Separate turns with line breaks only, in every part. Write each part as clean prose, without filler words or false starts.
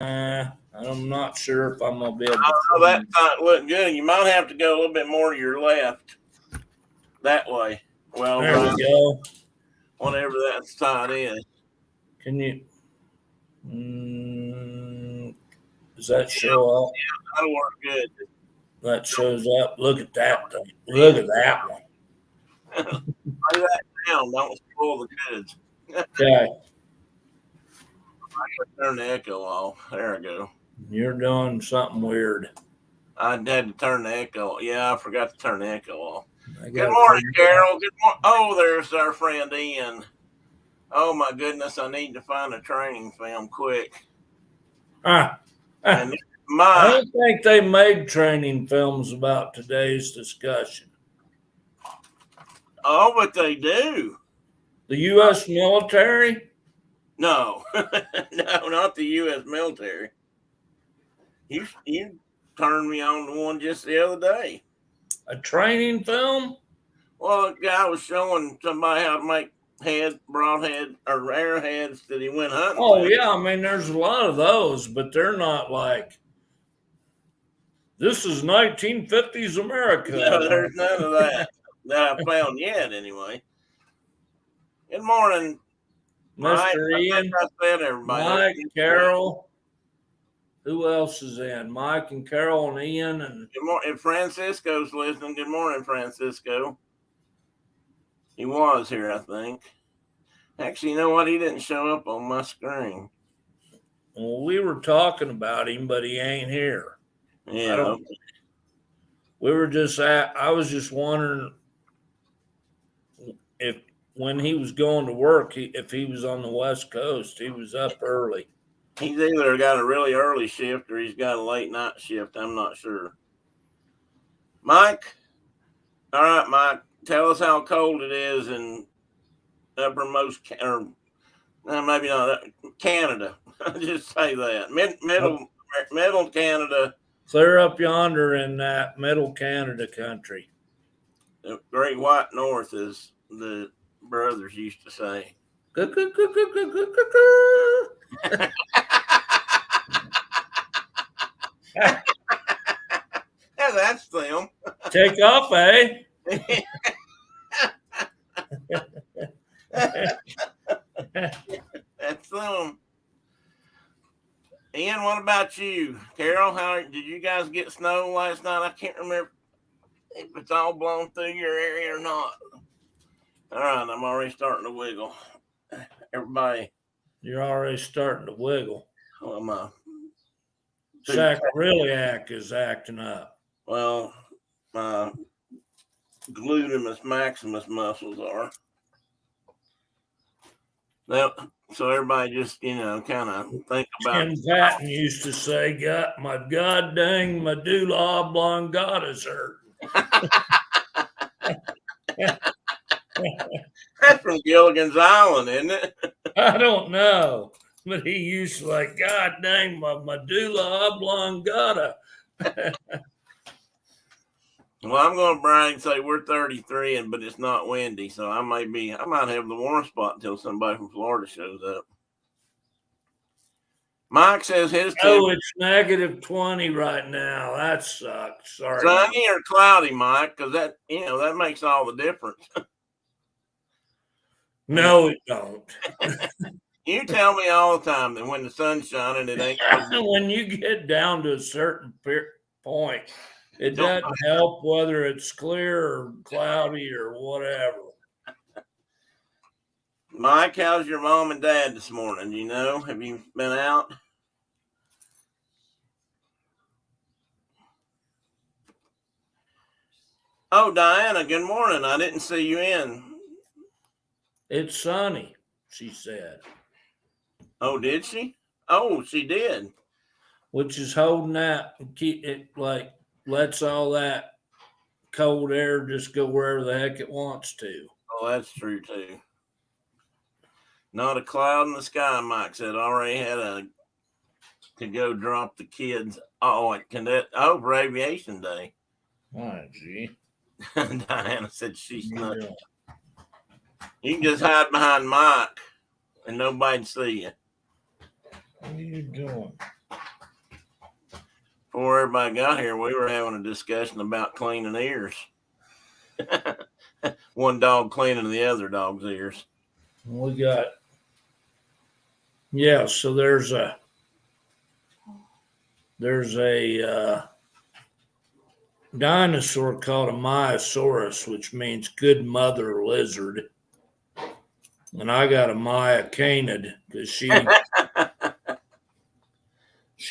I'm not sure if I'm gonna be able to.
Oh, that not look good. You might have to go a little bit more to your left. That way. Well,
There
right,
we go.
whatever that side is.
Can you? Does that show up?
That'll work good.
That shows up. Look at that thing. Look at that one.
Lay that down. Don't spoil the goods.
Okay,
Turn the echo off. There I go.
you're doing something weird.
I had to turn the echo. Yeah, I forgot to turn the echo off.
I
Good
gotta
morning,
figure it out.
Carol. Good morning. Oh, there's our friend Ian. Oh my goodness, I need to find a training film quick.
Ah, ah,
And
I
my
don't think they made training films about today's discussion.
oh, but they do.
The U.S. military?
No, no, not the U.S. military. You turned me on to one just the other day.
A training film?
Well, the guy was showing somebody how to make broadhead or arrowheads that he went hunting.
Oh,
with.
yeah. I mean, there's a lot of those, but they're not like, this is 1950s America.
No, there's none of that I found yet. Anyway. Good morning, Mike.
Mr.
I
Ian,
think I said everybody.
Mike, Carol. Who else is in? Mike and Carol and Ian and
Good morning. If Francisco's listening, good morning, Francisco. He was here, I think. Actually, you know what? He didn't show up on my screen.
well, we were talking about him, but he ain't here.
Yeah.
We were just I was just wondering if when he was going to work, if he was on the West Coast, he was up early.
He's either got a really early shift or he's got a late night shift. I'm not sure. Mike? All right, Mike. Tell us how cold it is in uppermost, or maybe not, Canada. Just say that. Middle Canada.
Clear up yonder in that middle Canada country.
The Great White North, as the brothers used to say. Yeah, that's them.
Take off, eh?
That's them. Ian, what about you? Carol, how did you guys get snow last night? I can't remember if it's all blown through your area or not. All right, I'm already starting to wiggle. Everybody.
You're already starting to wiggle.
Well, my
Sacroiliac is acting up.
Well, my gluteus maximus muscles are. Now, so everybody just, kind of think about
Ken Patton used to say, "Got my god dang medulla oblongata hurt."
That's from Gilligan's Island, isn't it?
I don't know, but he used to like, "God dang my medulla oblongata."
Well, I'm going to brag and say we're 33, but it's not windy, so I might have the warm spot until somebody from Florida shows up. Mike says his
Oh, it's -20 right now. That sucks. Sorry.
Sunny or cloudy, Mike, because that makes all the difference.
No, it don't.
You tell me all the time that when the sun's shining, it ain't.
When you get down to a certain point, it doesn't help whether it's clear or cloudy or whatever.
Mike, how's your mom and dad this morning? Have you been out? Oh, Diana, good morning. I didn't see you in.
It's sunny, she said.
Oh, did she? Oh, she did.
Which is holding that, keep it like lets all that cold air just go wherever the heck it wants to.
Oh, that's true too. Not a cloud in the sky, Mike said. Already had to go drop the kids. For Aviation Day.
Oh, gee.
Diana said she's not. You can just hide behind Mike and nobody can see you.
What are you doing?
before everybody got here, we were having a discussion about cleaning ears. One dog cleaning the other dog's ears.
We got, yeah, so there's a dinosaur called a Maiasaurus, which means good mother lizard. And I got a Maya Canid because she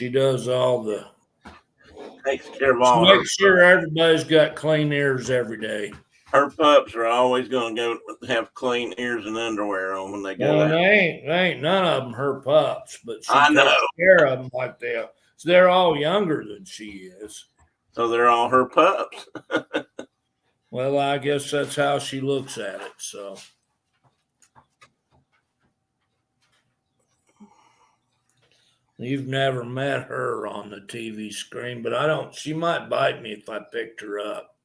does all the,
Takes care of
she
all her
makes sure everybody's got clean ears every day.
Her pups are always going to go have clean ears and underwear on when they go
Well,
out.
they ain't none of them her pups, but she
I know.
takes care of them like they are. So they're all younger than she is.
So they're all her pups.
Well, I guess that's how she looks at it. So you've never met her on the TV screen, but she might bite me if I picked her up.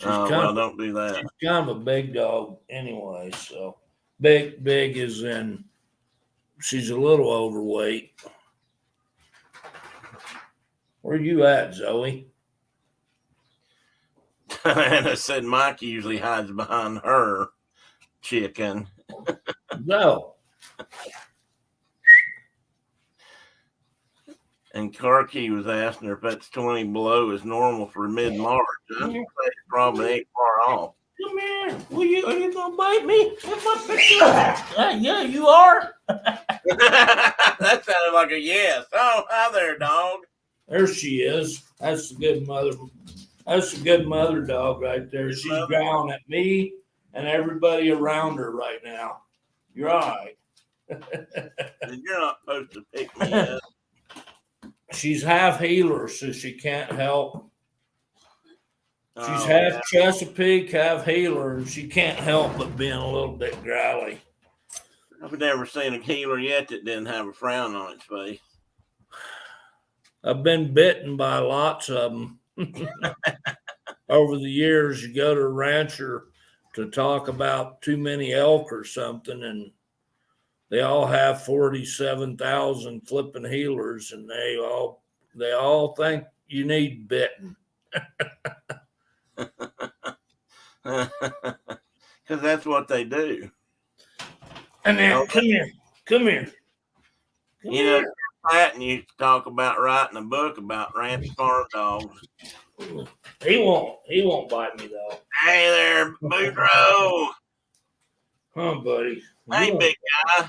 Well, don't do that.
She's kind of a big dog anyway. So big is in, she's a little overweight. Where you at, Zoe?
And I said Mike usually hides behind her chicken.
No.
And Karki was asking her if that's 20 below is normal for mid-March. I say it probably ain't far off.
Come here. Are you gonna bite me? If I pick you up? Yeah, you are.
That sounded like a yes. Oh, hi there, dog.
There she is. That's a good mother. That's a good mother dog right there. She's growling at me and everybody around her right now. You're all right.
You're not supposed to pick me up.
She's half healer, so she can't help. She's half Chesapeake, half healer, and she can't help but being a little bit growly.
I've never seen a healer yet that didn't have a frown on its face.
I've been bitten by lots of them. Over the years, you go to a rancher to talk about too many elk or something, and they all have 47,000 flipping healers, and they all think you need bitten.
Because that's what they do.
And then, come here.
You know, Patton used to talk about writing a book about ranch farm dogs.
He won't bite me though.
Hey there, Boudreaux.
Huh, buddy?
Hey, big guy.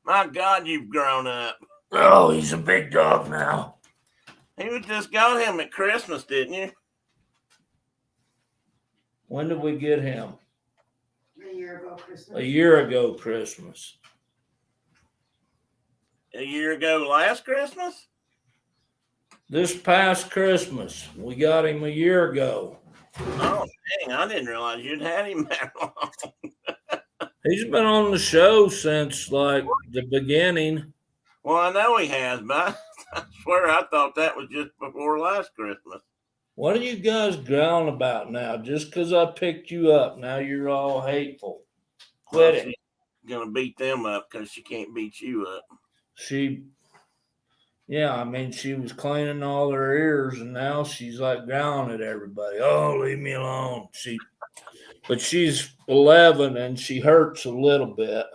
My God, you've grown up.
Oh, he's a big dog now.
You just got him at Christmas, didn't you?
When did we get him?
A year ago Christmas.
A year ago Christmas.
A year ago last Christmas?
This past Christmas. We got him a year ago.
Oh, dang. I didn't realize you'd had him that long.
He's been on the show since like the beginning.
Well, I know he has, but I swear I thought that was just before last Christmas.
What are you guys growling about now? Just because I picked you up, now you're all hateful. Quit it.
She's going to beat them up because she can't beat you up.
She was cleaning all her ears, and now she's like growling at everybody. Oh, leave me alone. But she's 11 and she hurts a little bit.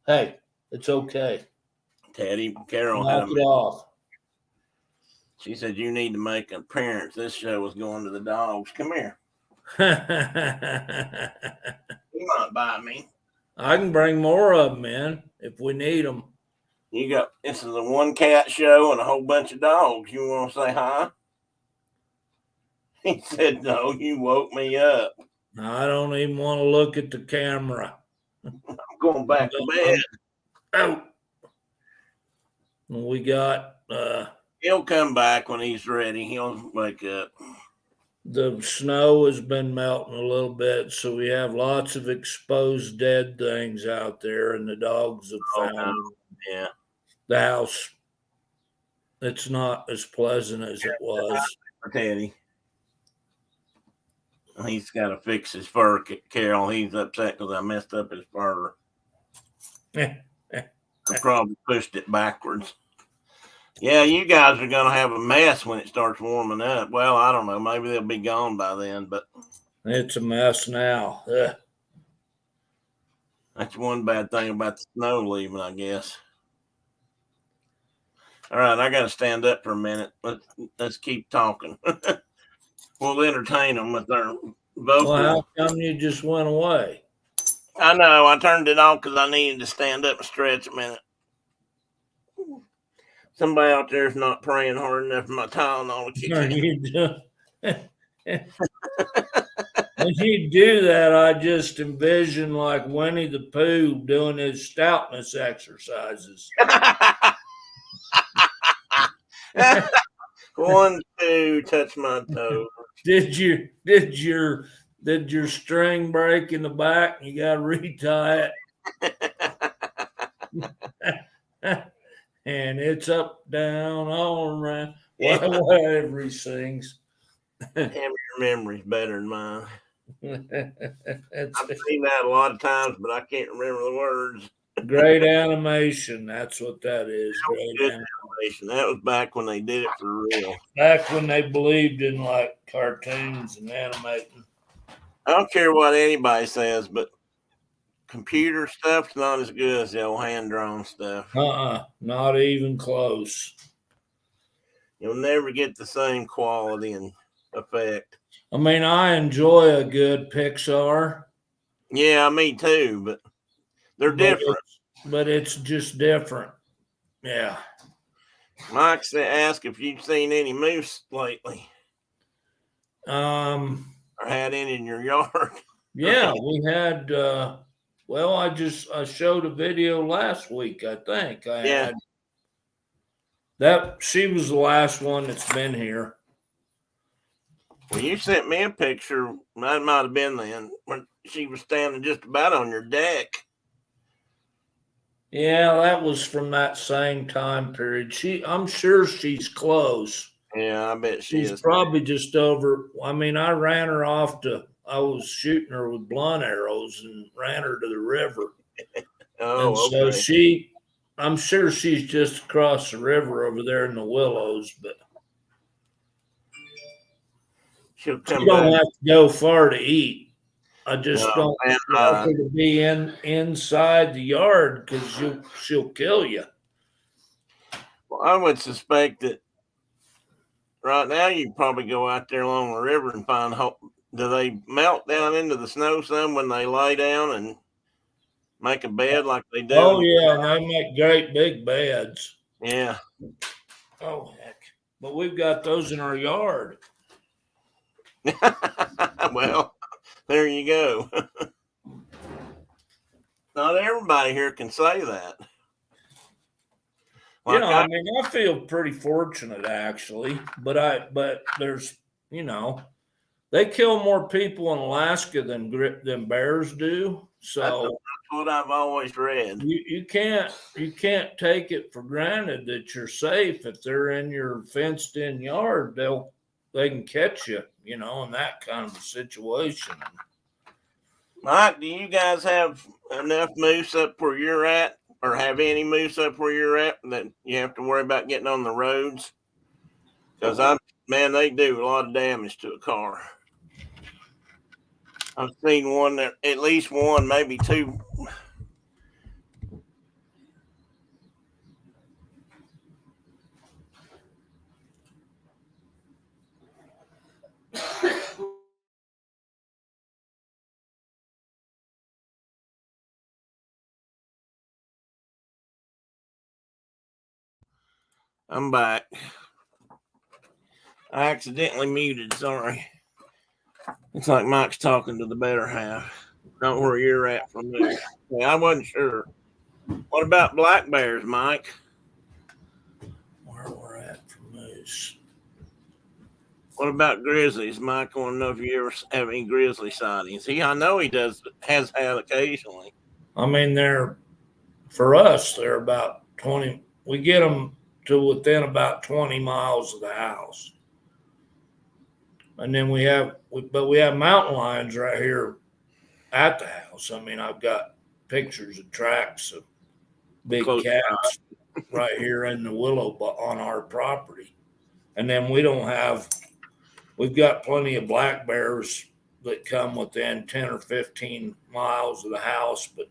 Hey, it's okay.
Teddy, Carol
Knock it off.
She said, you need to make an appearance. This show was going to the dogs. Come here. You might buy me.
I can bring more of them in if we need them.
This is a one cat show and a whole bunch of dogs. You want to say hi? He said, no, you woke me up.
I don't even want to look at the camera.
I'm going back to bed.
Oh. We got
He'll come back when he's ready. He'll wake up.
The snow has been melting a little bit, so we have lots of exposed dead things out there, and the dogs have found them.
Yeah.
The house, it's not as pleasant as it was.
For Teddy. He's got to fix his fur, Carol. He's upset because I messed up his fur. I probably pushed it backwards. Yeah, you guys are going to have a mess when it starts warming up. Well, I don't know. Maybe they'll be gone by then, but
It's a mess now. Ugh.
that's one bad thing about the snow leaving, I guess. All right, I got to stand up for a minute. Let's keep talking. We'll entertain them with their
Well, how
vocal.
come you just went away?
I know. I turned it off because I needed to stand up and stretch a minute. Somebody out there is not praying hard enough for my Tylenol to kick
Are
in.
you doing? When you do that, I just envision like Winnie the Pooh doing his stoutness exercises.
1, 2, touch my toe.
Did your string break in the back? You got to retie it, and it's up, down, all around. Whatever he sings.
Damn, your memory's better than mine.
It's
I've seen that a lot of times, but I can't remember the words.
great animation. That's what that is. Great
Good
animation.
That was back when they did it for real.
Back when they believed in like cartoons and animating.
I don't care what anybody says, but computer stuff's not as good as the old hand drawn stuff.
Not even close.
You'll never get the same quality and effect.
I mean, I enjoy a good Pixar.
Yeah, me too, but they're different.
But it's just different. Yeah.
Mike asked if you've seen any moose lately or had any in your yard.
Yeah, we had well, I showed a video last week, I think. I had that she was the last one that's been here.
Well, you sent me a picture. That might have been then when she was standing just about on your deck.
Yeah, that was from that same time period. I'm sure she's close.
Yeah, I bet she
She's
is.
probably just over. I mean, I ran her off I was shooting her with blunt arrows and ran her to the river.
Oh,
and so
okay.
I'm sure she's just across the river over there in the willows, but
She'll come
you don't
back.
have to go far to eat. I just
No,
don't
man,
want her to be inside the yard because she'll kill you.
Well, I would suspect that right now you probably go out there along the river and find hope. Do they melt down into the snow some when they lay down and make a bed like they do?
Oh yeah, and they make great big beds.
Yeah.
Oh heck! But we've got those in our yard.
Well, there you go. Not everybody here can say that.
Like I mean, I feel pretty fortunate actually, but there's they kill more people in Alaska than bears do. So
that's what I've always read.
You can't take it for granted that you're safe if they're in your fenced in yard. They can catch you, in that kind of a situation.
Mike, do you guys have enough moose up where you're at, or have any moose up where you're at that you have to worry about getting on the roads? Because they do a lot of damage to a car. I've seen one, at least one, maybe two. I'm back. I accidentally muted. Sorry. Looks like Mike's talking to the better half. Not where you're at from there. Yeah, I wasn't sure. What about black bears, Mike?
Where we're at from moose.
What about grizzlies, Mike? I want to know if you ever have any grizzly sightings. I know he has had occasionally.
I mean, for us, they're about 20. We get them to within about 20 miles of the house. And then we have mountain lions right here at the house. I mean, I've got pictures of tracks of big cats. right here in the willow on our property. And then we've got plenty of black bears that come within 10 or 15 miles of the house, but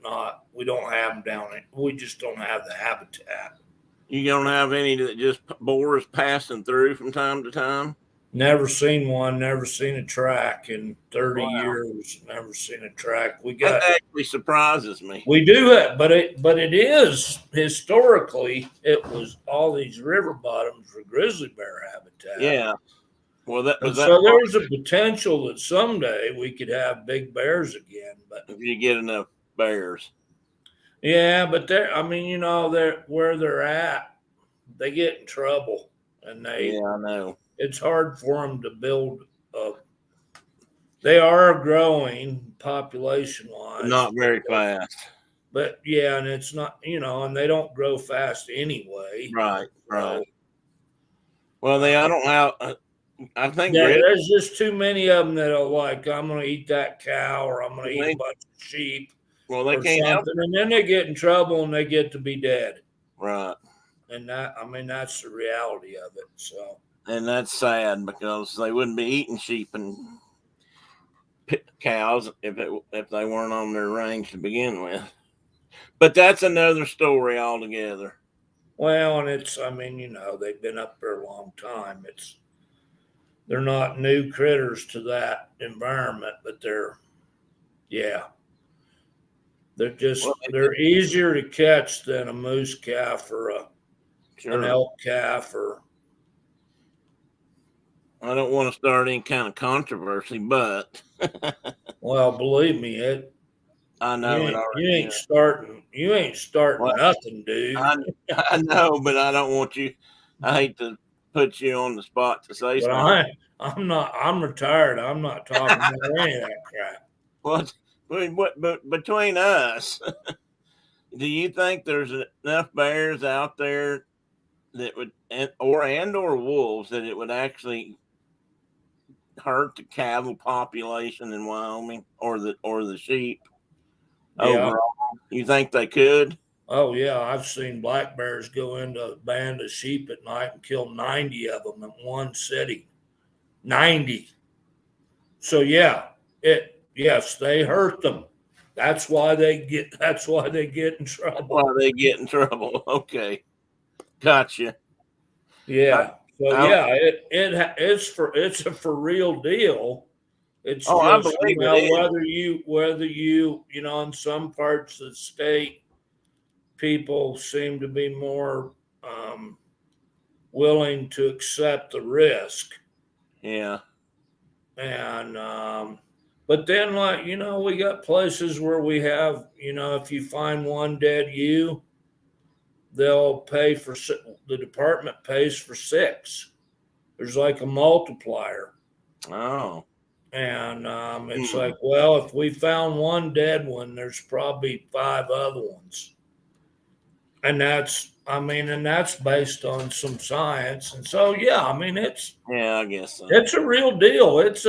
we don't have them down it. We just don't have the habitat.
You don't have any that just boars passing through from time to time?
Never seen one, never seen a track in 30
Wow.
years, never seen a track.
That actually surprises me.
We do it, but it is historically, it was all these river bottoms for grizzly bear habitat.
Yeah. Well,
so there's a potential that someday we could have big bears again, but
if you get enough bears.
Yeah, but they're where they're at, they get in trouble, and
Yeah, I know.
It's hard for them to build up. They are growing population wise,
Not very fast.
But yeah, and it's not, and they don't grow fast anyway.
Right. Well, I don't have. I think
there's just too many of them that are like, I'm going to eat that cow, or I'm going to eat a bunch of sheep.
Well, they can't help it.
And then they get in trouble and they get to be dead.
Right.
And that's the reality of it. So.
And that's sad because they wouldn't be eating sheep and cows if they weren't on their range to begin with. But that's another story altogether.
Well, and they've been up there a long time. They're not new critters to that environment, but they're they're easier to catch than a moose calf or an elk calf or.
I don't want to start any kind of controversy, but
well, believe me,
I know
you ain't starting nothing, dude.
I know, but I don't want you. I hate to put you on the spot to say something.
I'm not. I'm retired. I'm not talking about any of that crap.
But between us, do you think there's enough bears out there that would, or wolves, that it would actually hurt the cattle population in Wyoming or the sheep overall? You think they could?
Oh yeah, I've seen black bears go into a band of sheep at night and kill 90 of them in one sitting. 90. So yes, they hurt them. That's why they get in trouble.
Why they get in trouble? Okay, gotcha.
Yeah. It's a for real deal. It's
I believe
whether you in some parts of the state, people seem to be more willing to accept the risk.
Yeah.
And but then, we got places where we have, if you find one dead ewe, they'll pay for, the department pays for 6. There's like a multiplier.
Oh.
And it's like, well, if we found one dead one, there's probably 5 other ones. And that's based on some science. And so,
I guess so.
It's a real deal. It's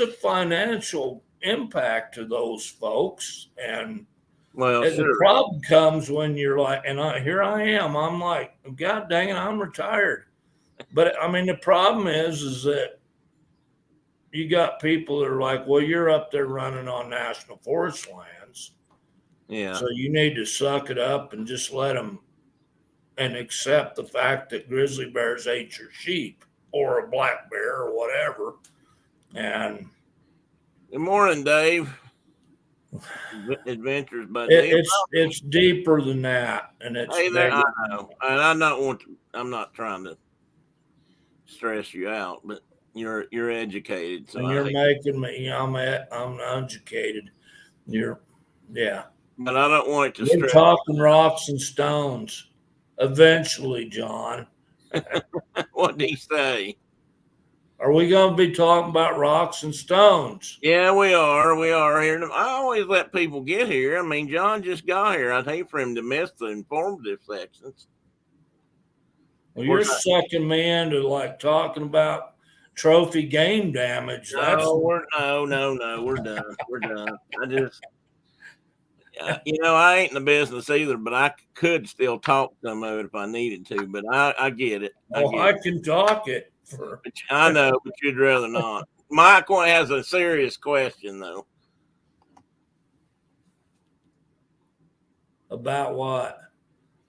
a financial impact to those folks. And the problem comes when you're like, here I am. I'm like, God dang it, I'm retired. But the problem is that you got people that are like, well, you're up there running on national forest lands.
Yeah.
So you need to suck it up and just let them and accept the fact that grizzly bears ate your sheep or a black bear or whatever. And
good morning, Dave. Adventures, but
it's deeper than that, and it's.
Hey, I know, and I'm not trying to stress you out, but you're educated, so
and you're making me. I'm uneducated.
But I don't want to.
We're talking rocks and stones. Eventually, John.
What did he say?
Are we going to be talking about rocks and stones?
Yeah, we are. We are here. I always let people get here. John just got here. I'd hate for him to miss the informative sections.
Well, you're sucking me into talking about trophy game damage.
No, we're done. We're done. I ain't in the business either, but I could still talk some of it if I needed to. But I get it.
I can talk it for
But I know, but you'd rather not. Mike has a serious question though.
about what?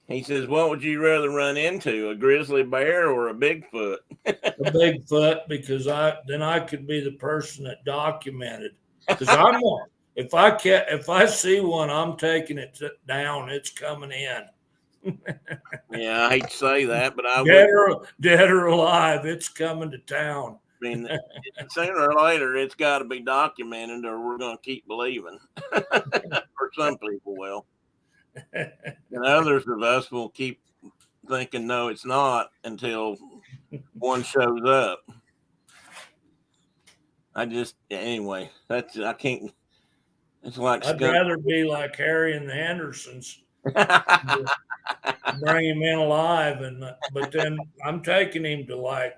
He says, "What would you rather run into, a grizzly bear or a Bigfoot?"
A Bigfoot, because I could be the person that documented. Because I'm one. If I see one, I'm taking it down. It's coming in.
Yeah, I hate to say that, but I
Dead or alive, it's coming to town.
I mean, sooner or later, it's got to be documented, or we're going to keep believing. Or some people will, and others of us will keep thinking, no, it's not, until one shows up. Anyway, I can't. It's like
I'd rather be like Harry and the Hendersons, bring him in alive, but then I'm taking him to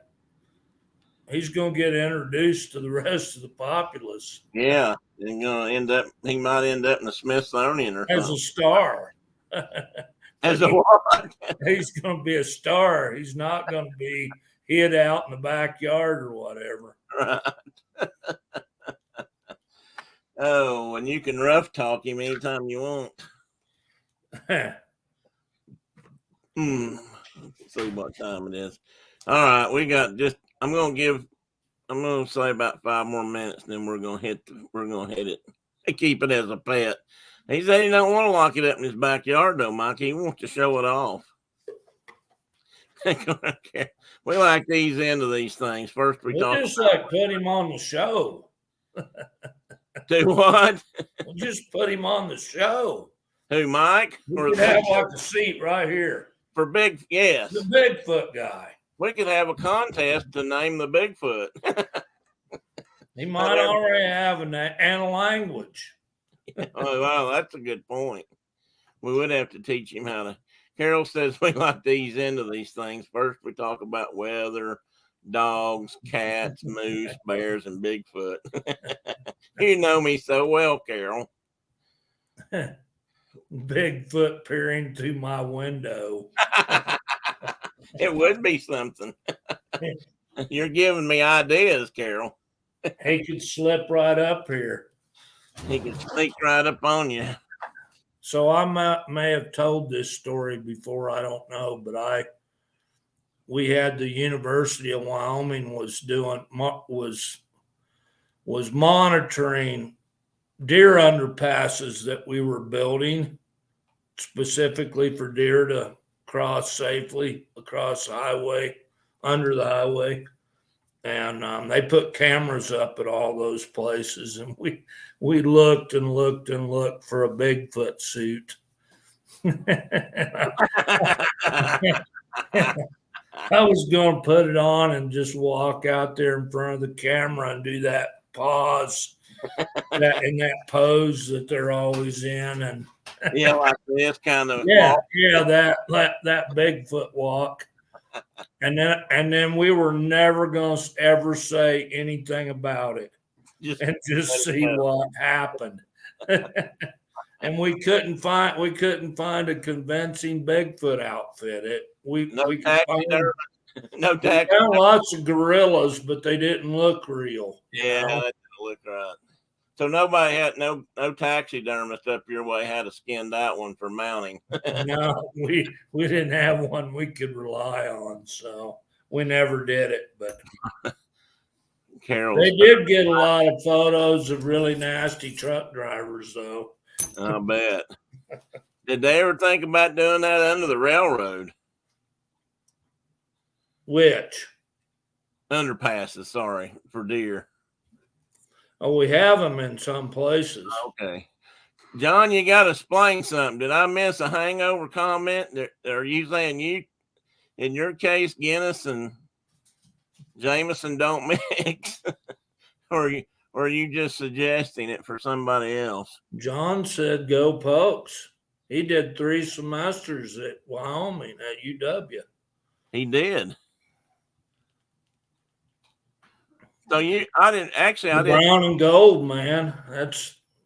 he's going to get introduced to the rest of the populace.
Yeah, and he might end up in the Smithsonian or
as
something.
a star.
As a what?
He's going to be a star. He's not going to be hid out in the backyard or whatever.
Right. Oh, and you can rough talk him anytime you want. See what time it is. All right, we got I'm gonna say about 5 more minutes, and then we're gonna hit it. Keep it as a pet. He said he don't want to lock it up in his backyard though, Mike. He wants to show it off. We like to ease into these things. First we talk
just put him on the show.
Do what?
We'll just put him on the show.
Who, Mike?
We could have like a seat right here.
For yes.
The Bigfoot guy.
We could have a contest to name the Bigfoot.
He might already have and a language.
Oh, wow, that's a good point. We would have to teach him how to. Carol says we like to ease into these things. First, we talk about weather, dogs, cats, moose, bears, and Bigfoot. You know me so well, Carol.
Bigfoot peering through my window.
It would be something. You're giving me ideas, Carol.
He could slip right up here.
He could sneak right up on you.
So I may have told this story before, I don't know, but we had the University of Wyoming was monitoring deer underpasses that we were building specifically for deer to cross safely across the highway, under the highway. And they put cameras up at all those places, and we looked and looked and looked for a Bigfoot suit. I was going to put it on and just walk out there in front of the camera and do that pause, in that pose that they're always in, and
yeah, like this kind of
that Bigfoot walk. And then we were never going to ever say anything about it, just see what happened. And we couldn't find a convincing Bigfoot outfit. We found lots of gorillas, but they didn't look real.
Yeah, they didn't look right. So nobody had no taxidermist up your way had a skinned out one for mounting.
No, we didn't have one we could rely on, so we never did it. But
Carol,
they did get a lot of photos of really nasty truck drivers, though.
I bet. Did they ever think about doing that under the railroad?
Which?
Underpasses, sorry, for deer.
Oh, we have them in some places.
Okay. John, you got to explain something. Did I miss a hangover comment? Are you saying in your case, Guinness and Jameson don't mix? Or are you just suggesting it for somebody else?
John said go Pokes. He did 3 semesters at Wyoming at UW.
He did. So I didn't.
Brown and gold, man.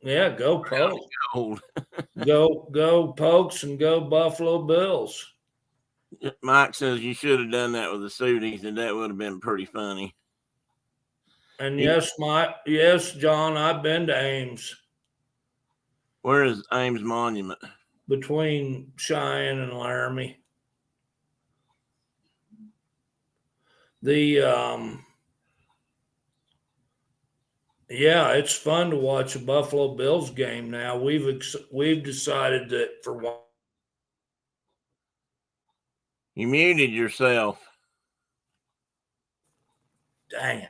Yeah, go Pokes.
Old.
Go Pokes and go Buffalo Bills.
Mike says you should have done that with the suit. He said that would have been pretty funny.
And yes, John, I've been to Ames.
Where is Ames Monument?
Between Cheyenne and Laramie. Yeah, it's fun to watch a Buffalo Bills game now. We've decided that for one.
You muted yourself.
Dang it.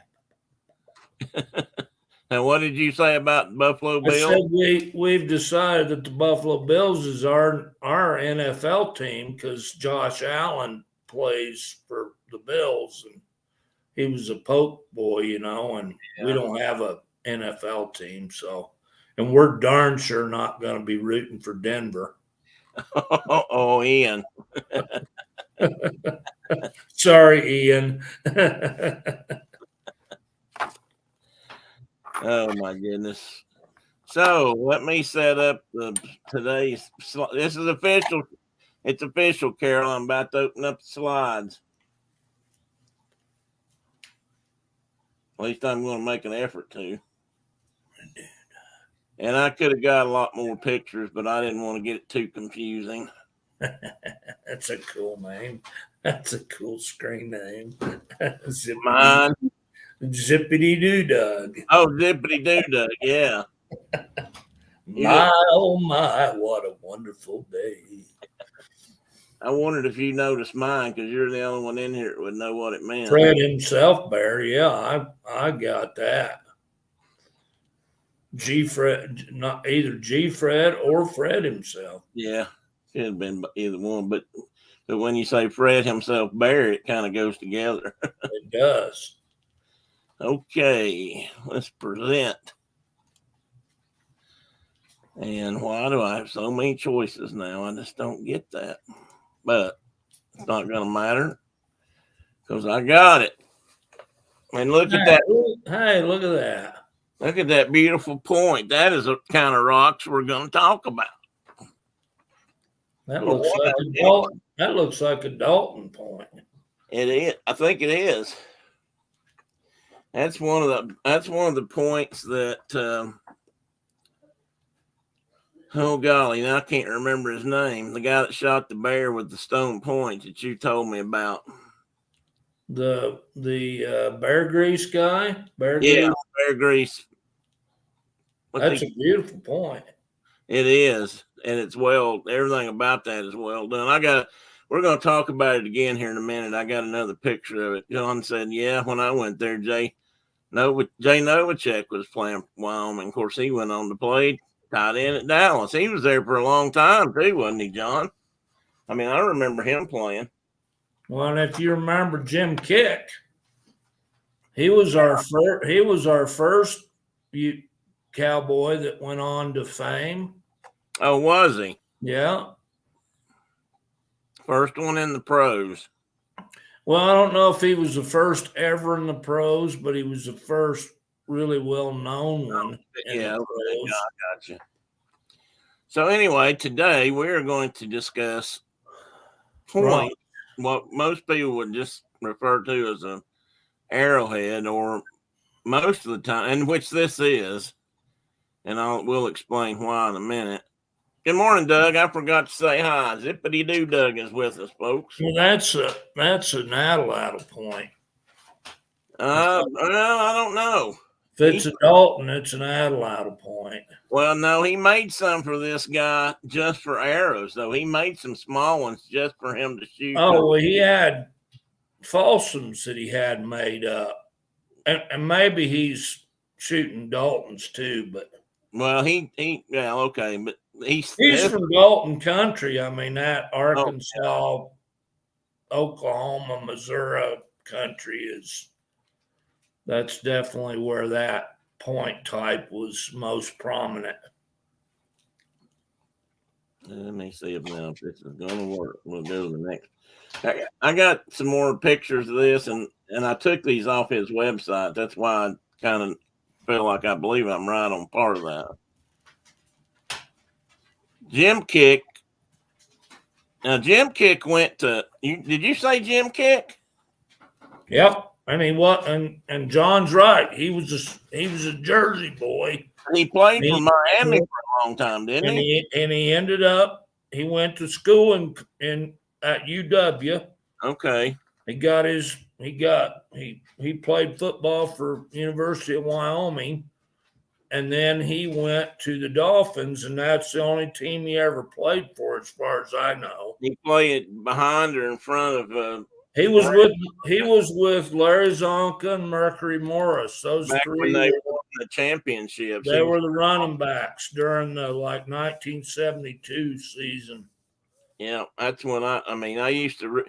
Now, what did you say about Buffalo
I
Bills?
said we've decided that the Buffalo Bills is our NFL team because Josh Allen plays for the Bills and he was a Poke boy, and we don't have a NFL team, and we're darn sure not going to be rooting for Denver.
Oh, Ian.
Sorry, Ian.
Oh my goodness. So let me set up today's. This is official. It's official, Carol. I'm about to open up the slides. At least I'm going to make an effort to. And I could have got a lot more pictures, but I didn't want to get it too confusing.
That's a cool name. That's a cool screen name.
Mine.
Zippity Doo Dug.
Oh, Zippity Doo Dug. Yeah.
Oh my, what a wonderful day.
I wondered if you noticed mine because you're the only one in here that would know what it meant.
Fred himself, Bear. Yeah, I got that. G Fred, not either G Fred or Fred himself.
Yeah, could have been either one, but when you say Fred himself, Bear, it kind of goes together.
It does.
Okay, let's present. And why do I have so many choices now? I just don't get that. But it's not going to matter because I got it. And look at that.
Hey, look at that.
Look at that beautiful point. That is the kind of rocks we're going to talk about.
That looks like a Dalton point.
It is. I think it is. That's one of the points that. Oh golly, now I can't remember his name. The guy that shot the bear with the stone point that you told me about.
The Bear Grease guy.
Bear Grease.
That's a beautiful point.
It is, and it's everything about that is well done. We're going to talk about it again here in a minute. I got another picture of it. John said, yeah, when I went there, Jay Novacek was playing for Wyoming. Of course, he went on to play tight end at Dallas. He was there for a long time too, wasn't he, John? I mean, I remember him playing.
Well, and if you remember Jim Kick, he was our first cowboy that went on to fame.
Oh, was he?
Yeah.
First one in the pros.
Well, I don't know if he was the first ever in the pros, but he was the first really well-known one.
Yeah, I gotcha. So anyway, today we're going to discuss point, what most people would just refer to as an arrowhead, or most of the time, and which this is, and we'll explain why in a minute. Good morning, Doug. I forgot to say hi. Zippity Doo Dug is with us, folks.
Well, that's an Atlatl point.
Well, I don't know.
If it's a Dalton, it's an Atlatl point.
Well, no, he made some for this guy just for arrows, though. He made some small ones just for him to shoot.
Oh, well, he had falsums that he had made up. And maybe he's shooting Daltons too, but.
Well, yeah, okay, but he's
from Dalton country. I mean, that Arkansas, Oklahoma, Missouri country that's definitely where that point type was most prominent.
Let me see if this is going to work. We'll go to the next. I got some more pictures of this, and I took these off his website. That's why I kind of feel like I believe I'm right on part of that. Jim Kick. Now, Jim Kick went to. Did you say Jim Kick?
Yep. And he what? And John's right. He was a Jersey boy.
He played for Miami for a long time, didn't he?
And he ended up. He went to school in at UW.
Okay.
He played football for University of Wyoming, and then he went to the Dolphins, and that's the only team he ever played for, as far as I know.
He played behind or in front of.
He was with Larry Zonka and Mercury Morris. Those
back
three
when they won the championships.
They were the running backs during the 1972 season.
Yeah, that's when I used to.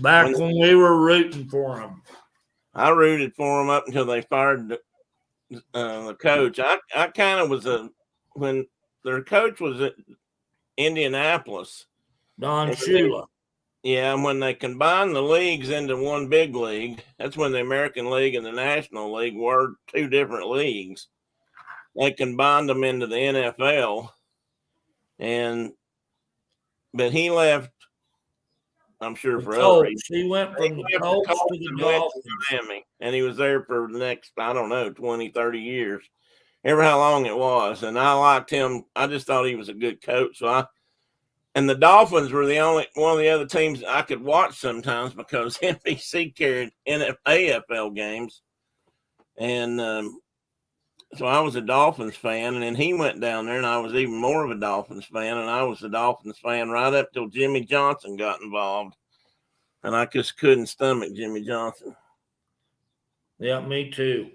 Back when we were rooting for them.
I rooted for them up until they fired the coach. I kind of was when their coach was at Indianapolis.
Don Shula.
Yeah, and when they combined the leagues into one big league, that's when the American League and the National League were two different leagues. They combined them into the NFL, but he left. I'm sure for other reasons.
He went from the Colts to the Dolphins.
Miami, and he was there for the next, 20, 30 years, ever how long it was. And I liked him. I just thought he was a good coach. And the Dolphins were one of the other teams I could watch sometimes because NBC carried AFL games. And so I was a Dolphins fan, and then he went down there, and I was even more of a Dolphins fan, and I was a Dolphins fan right up till Jimmy Johnson got involved, and I just couldn't stomach Jimmy Johnson.
Yeah, me too.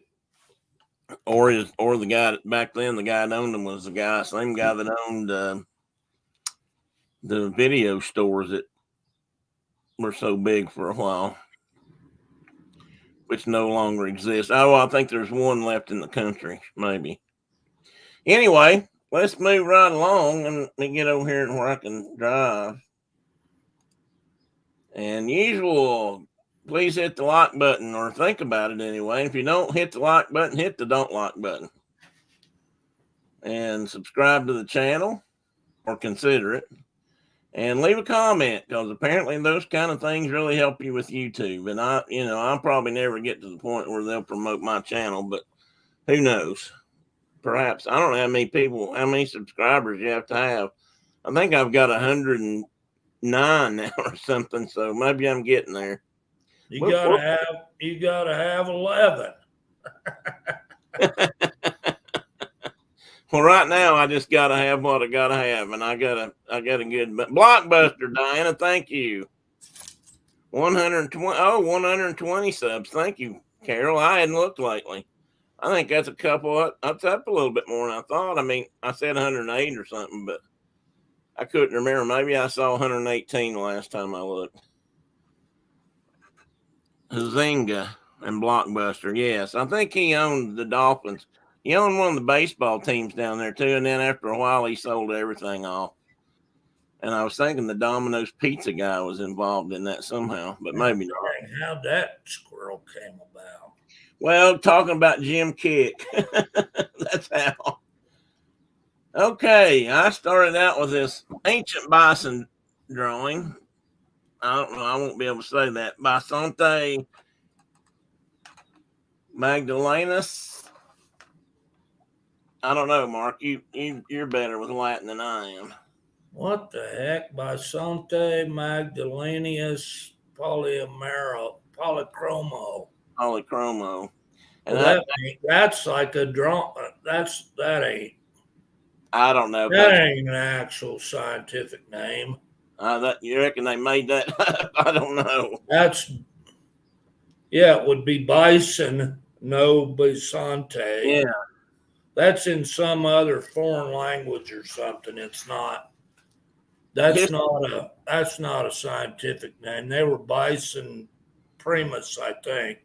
Or the guy back then, the guy that owned him was the same guy that owned the video stores that were so big for a while, which no longer exists. Oh, I think there's one left in the country, maybe. Anyway, let's move right along and let me get over here where I can drive. And usual, please hit the like button or think about it anyway. If you don't hit the like button, hit the don't like button. And subscribe to the channel or consider it. And leave a comment because apparently those kind of things really help you with YouTube. And I'll probably never get to the point where they'll promote my channel, but who knows? Perhaps. I don't know how many subscribers you have to have. I think I've got 109 now or something, so maybe I'm getting there.
You gotta have 11.
Well, right now I just gotta have what I gotta have, and I got a good Blockbuster, Diana. Thank you. 120 subs. Thank you, Carol. I hadn't looked lately. I think that's that's up a little bit more than I thought. I mean, I said 108 or something, but I couldn't remember. Maybe I saw 118 the last time I looked. Huizenga and Blockbuster. Yes, I think he owned the Dolphins. He owned one of the baseball teams down there too, and then after a while, he sold everything off. And I was thinking the Domino's Pizza guy was involved in that somehow, but maybe not.
How'd that squirrel came about?
Well, talking about Jim Kick, that's how. Okay, I started out with this ancient bison drawing. I don't know. I won't be able to say that. Bisonte Magdalenus. I don't know, Mark. You're better with Latin than I am.
What the heck? Bisonte Magdalenius Polychromo.
Polychromo. And
that's like a draw. That ain't.
I don't know.
That ain't an actual scientific name.
You reckon they made that up? I don't know.
It would be bison, no Bisonte.
Yeah.
That's in some other foreign language or something. It's not. That's not a scientific name. They were bison primus, I think.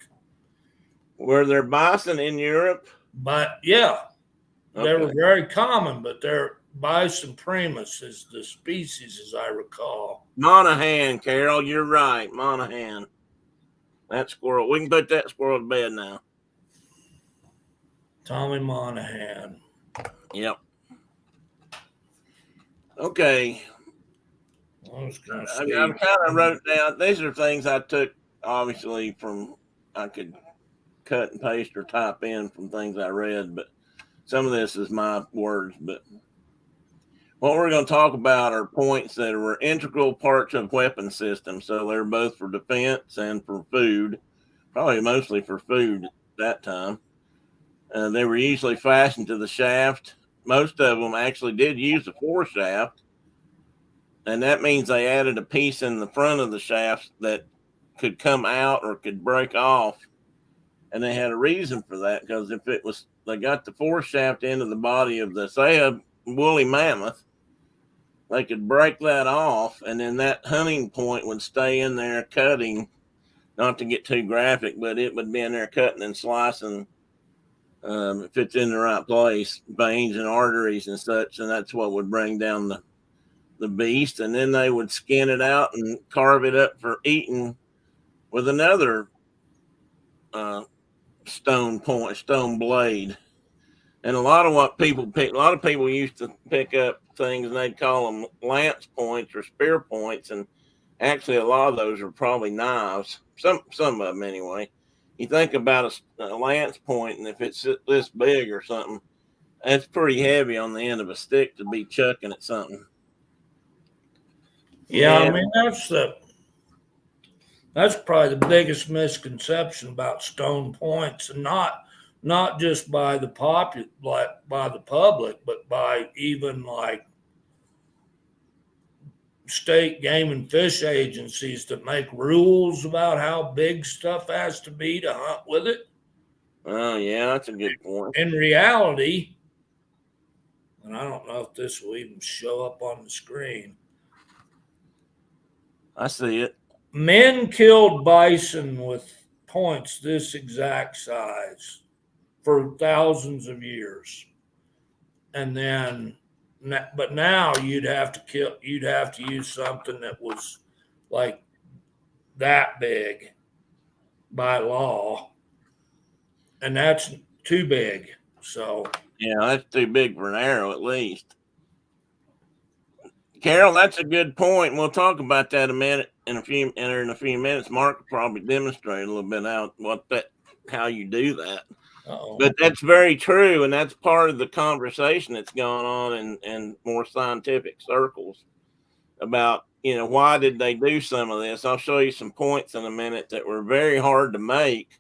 Were there bison in Europe?
But yeah,
Okay.
They were very common. But they're bison primus is the species, as I recall.
Monahan, Carol, you're right. Monahan. That squirrel. We can put that squirrel to bed now.
Tommy Monahan.
Yep. Okay.
I was gonna
I
say,
kind of wrote down. These are things I took, obviously, from I could cut and paste or type in from things I read, but some of this is my words. But what we're going to talk about are points that were integral parts of weapon systems. So they're both for defense and for food, probably mostly for food at that time. They were usually fastened to the shaft. Most of them actually did use a foreshaft, and that means they added a piece in the front of the shaft that could come out or could break off. And they had a reason for that, because if it was, they got the foreshaft into the body of the, say, a woolly mammoth, they could break that off, and then that hunting point would stay in there cutting, not to get too graphic, but it would be in there cutting and slicing, if it's in the right place, veins and arteries and such, and that's what would bring down the beast. And then they would skin it out and carve it up for eating with another stone blade. And a lot of people used to pick up things and they'd call them lance points or spear points, and actually a lot of those are probably knives. Some of them anyway. You think about a lance point, and if it's this big or something, that's pretty heavy on the end of a stick to be chucking at something.
yeah,
And
I mean that's probably the biggest misconception about stone points, and not just by the public, but by even like state game and fish agencies that make rules about how big stuff has to be to hunt with it.
oh yeah, that's a good point.
In reality, and I don't know if this will even show up on the screen,
I see it.
men killed bison with points this exact size for thousands of years. And then, but now you'd have to use something that was like that big by law, and that's too big. So
Yeah, that's too big for an arrow, at least. Carol, that's a good point. We'll talk about that in a few minutes. Mark will probably demonstrate a little bit how you do that.
uh-oh.
But that's very true, and that's part of the conversation that's going on in more scientific circles about, why did they do some of this. I'll show you some points in a minute that were very hard to make,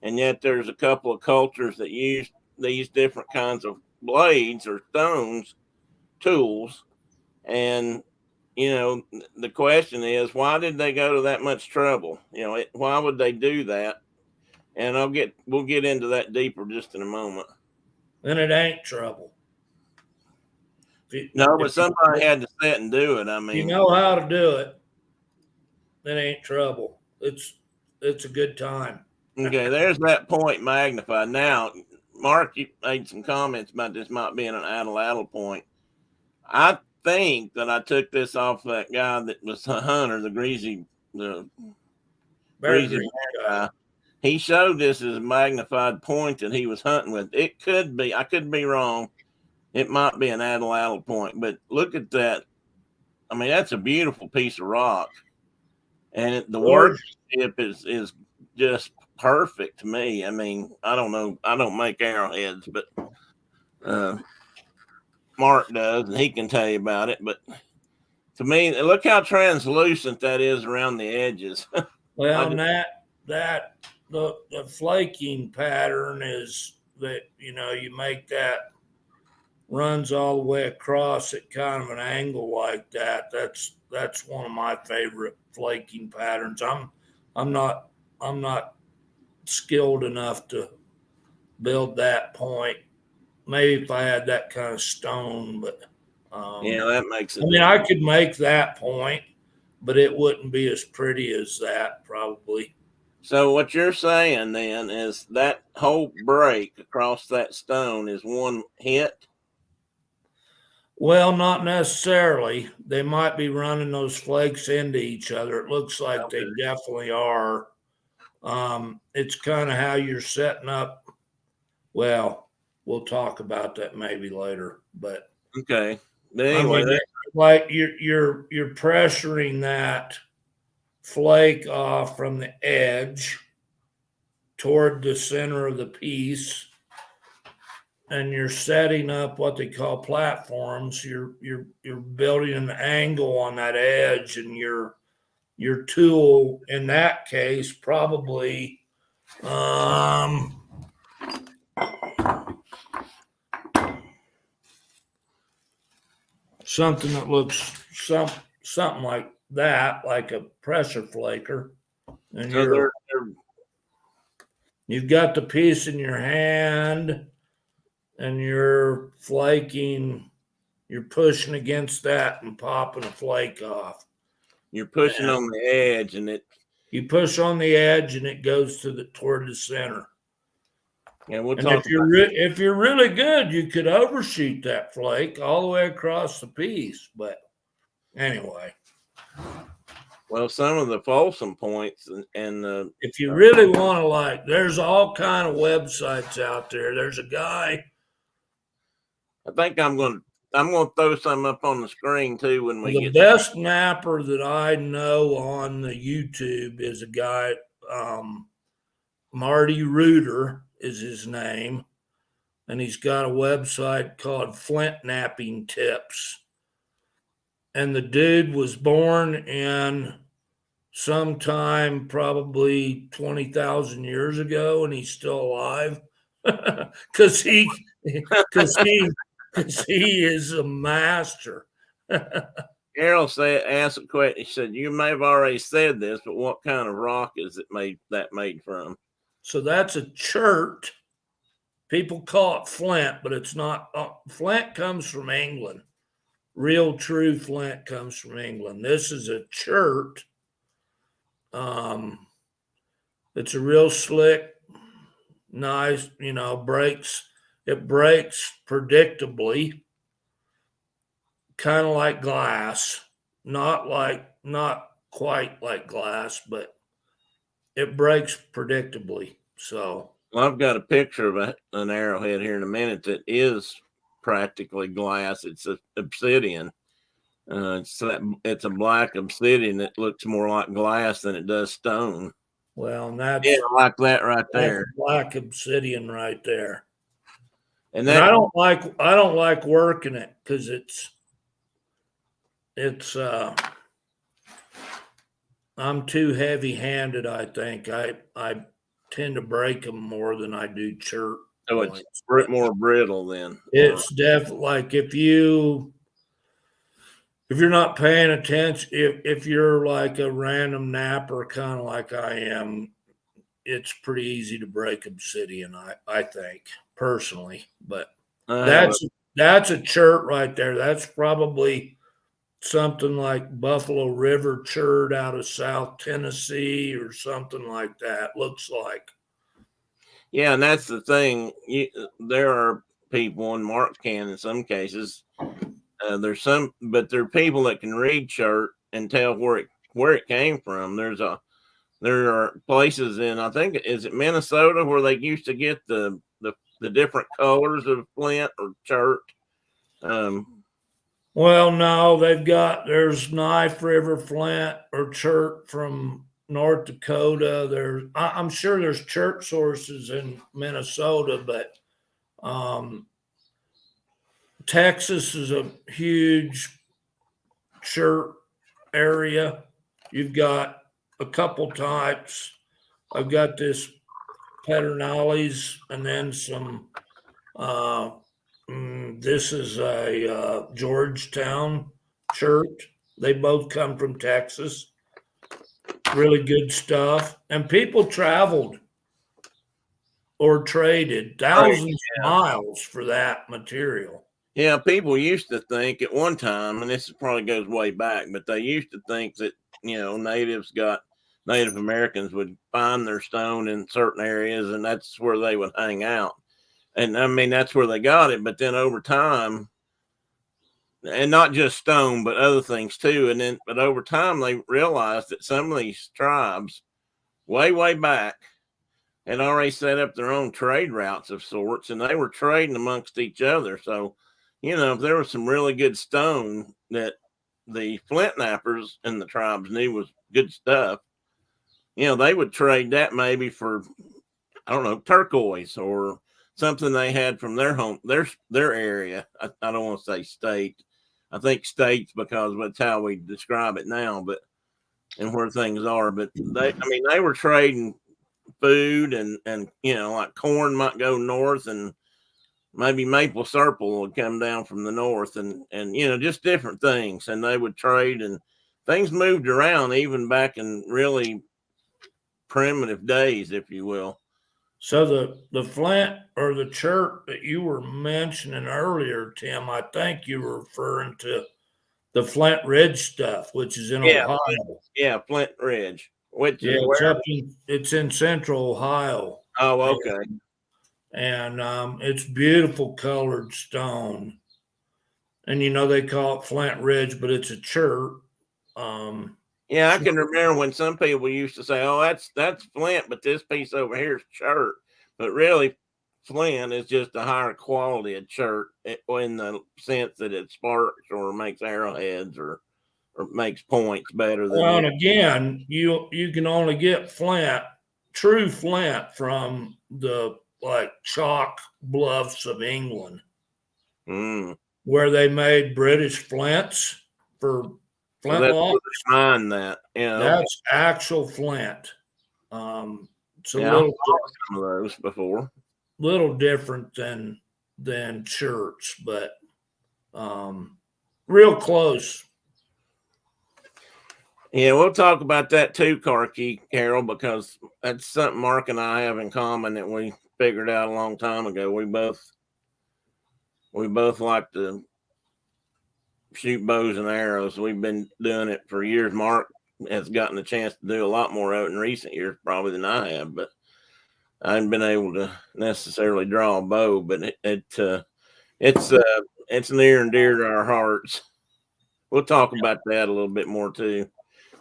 and yet there's a couple of cultures that use these different kinds of blades or tools. And the question is, why did they go to that much trouble? Why would they do that? And we'll get into that deeper just in a moment.
Then it ain't trouble.
But somebody had to sit and do it. I mean,
you know how to do it, then it ain't trouble. It's a good time.
Okay, there's that point magnified. Now, Mark, you made some comments about this might be an atlatl point. I think that I took this off that guy that was a hunter, the greasy guy. He showed this as a magnified point that he was hunting with. It could be, I could be wrong. It might be an atlatl point, but look at that. I mean, that's a beautiful piece of rock, and the workmanship is just perfect to me. I mean, I don't know, I don't make arrowheads, but Mark does, and he can tell you about it. But to me, look how translucent that is around the edges.
Well, the flaking pattern is that, you make that runs all the way across at kind of an angle like that. That's one of my favorite flaking patterns. I'm not skilled enough to build that point. Maybe if I had that kind of stone, but
yeah, that makes it.
I mean, I could make that point, but it wouldn't be as pretty as that probably.
So what you're saying then is that whole break across that stone is one hit?
Well, not necessarily. They might be running those flakes into each other. It looks like they definitely are. It's kind of how you're setting up. Well, we'll talk about that maybe later, but
okay. But anyway,
like you're pressuring that flake off from the edge toward the center of the piece, and you're setting up what they call platforms. You're building an angle on that edge, and your tool in that case probably something that looks something like that, like a pressure flaker, and
So
you've got the piece in your hand, and you're flaking. You're pushing against that and popping a flake off.
you're pushing on the edge, and
You push on the edge, and it goes toward the center.
Yeah, we'll
And
talk.
if you're really good, you could overshoot that flake all the way across the piece. But anyway,
Well, some of the Folsom points and
if you really want to, like, there's all kind of websites out there. There's a guy.
I think I'm going to throw some up on the screen too when we
The
get
best napper that I know on the YouTube is a guy, Marty Reuter is his name, and he's got a website called Flint Napping Tips. And the dude was born in sometime probably 20,000 years ago, and he's still alive because he is a master.
Carol asked a question. He said, "You may have already said this, but what kind of rock is it made from?"
So that's a chert. People call it flint, but it's not. Flint comes from England. Real true flint comes from England. This is a chert. It's a real slick, nice, breaks. It breaks predictably, kind of like glass. Not quite like glass, but it breaks predictably. So
Well, I've got a picture of an arrowhead here in a minute that is practically glass. It's obsidian. It's a black obsidian that looks more like glass than it does stone.
well, and that's
like that right there.
black obsidian right there.
And
I don't like working it because I'm too heavy-handed. I think I tend to break them more than I do chert.
So it's more brittle then.
It's definitely like if you're not paying attention, if you're like a random napper, kind of like I am, it's pretty easy to break obsidian. I think personally, but that's a chert right there. That's probably something like Buffalo River chert out of South Tennessee or something like that. Looks like.
Yeah, and that's the thing. There are people, and Mark can in some cases. There are people that can read chert and tell where it came from. There are places in, I think, is it Minnesota, where they used to get the different colors of flint or chert.
Well, no, there's Knife River flint or chert from North Dakota. I'm sure there's chert sources in Minnesota, but Texas is a huge chert area. You've got a couple types. I've got this Pedernales, and then some. This is a Georgetown chert. They both come from Texas. Really good stuff. And people traveled or traded thousands of miles for that material.
Yeah, people used to think at one time, and this probably goes way back, but they used to think that, Native Americans would find their stone in certain areas, and that's where they would hang out. And I mean, that's where they got it. But then over time, and not just stone, but other things too. But over time, they realized that some of these tribes way, way back had already set up their own trade routes of sorts, and they were trading amongst each other. So, if there was some really good stone that the flint knappers and the tribes knew was good stuff, they would trade that maybe for, I don't know, turquoise or something they had from their home, their area. I don't want to say state. I think states because that's how we describe it now, but and where things are. But they were trading food and like corn might go north and maybe maple syrup would come down from the north and just different things, and they would trade, and things moved around even back in really primitive days, if you will.
So the flint or the chert that you were mentioning earlier, Tim, I think you were referring to the Flint Ridge stuff, which is in Ohio.
Yeah, Flint Ridge. Which is
it's in central Ohio.
Oh, okay.
And it's beautiful colored stone. And they call it Flint Ridge, but it's a chert.
I can remember when some people used to say, "Oh, that's flint, but this piece over here is chert." But really, flint is just a higher quality of chert in the sense that it sparks or makes arrowheads or makes points better than.
Well, and again, you can only get true flint from the chalk bluffs of England, where they made British flints for flintlock. That's actual flint. It's a little
some of those before.
Little different than church, but real close.
Yeah, we'll talk about that too, Karki, Carol, because that's something Mark and I have in common that we figured out a long time ago. We both like to shoot bows and arrows. We've been doing it for years. Mark has gotten a chance to do a lot more of it in recent years, probably than I have, but I haven't been able to necessarily draw a bow. But it's near and dear to our hearts. We'll talk about that a little bit more too.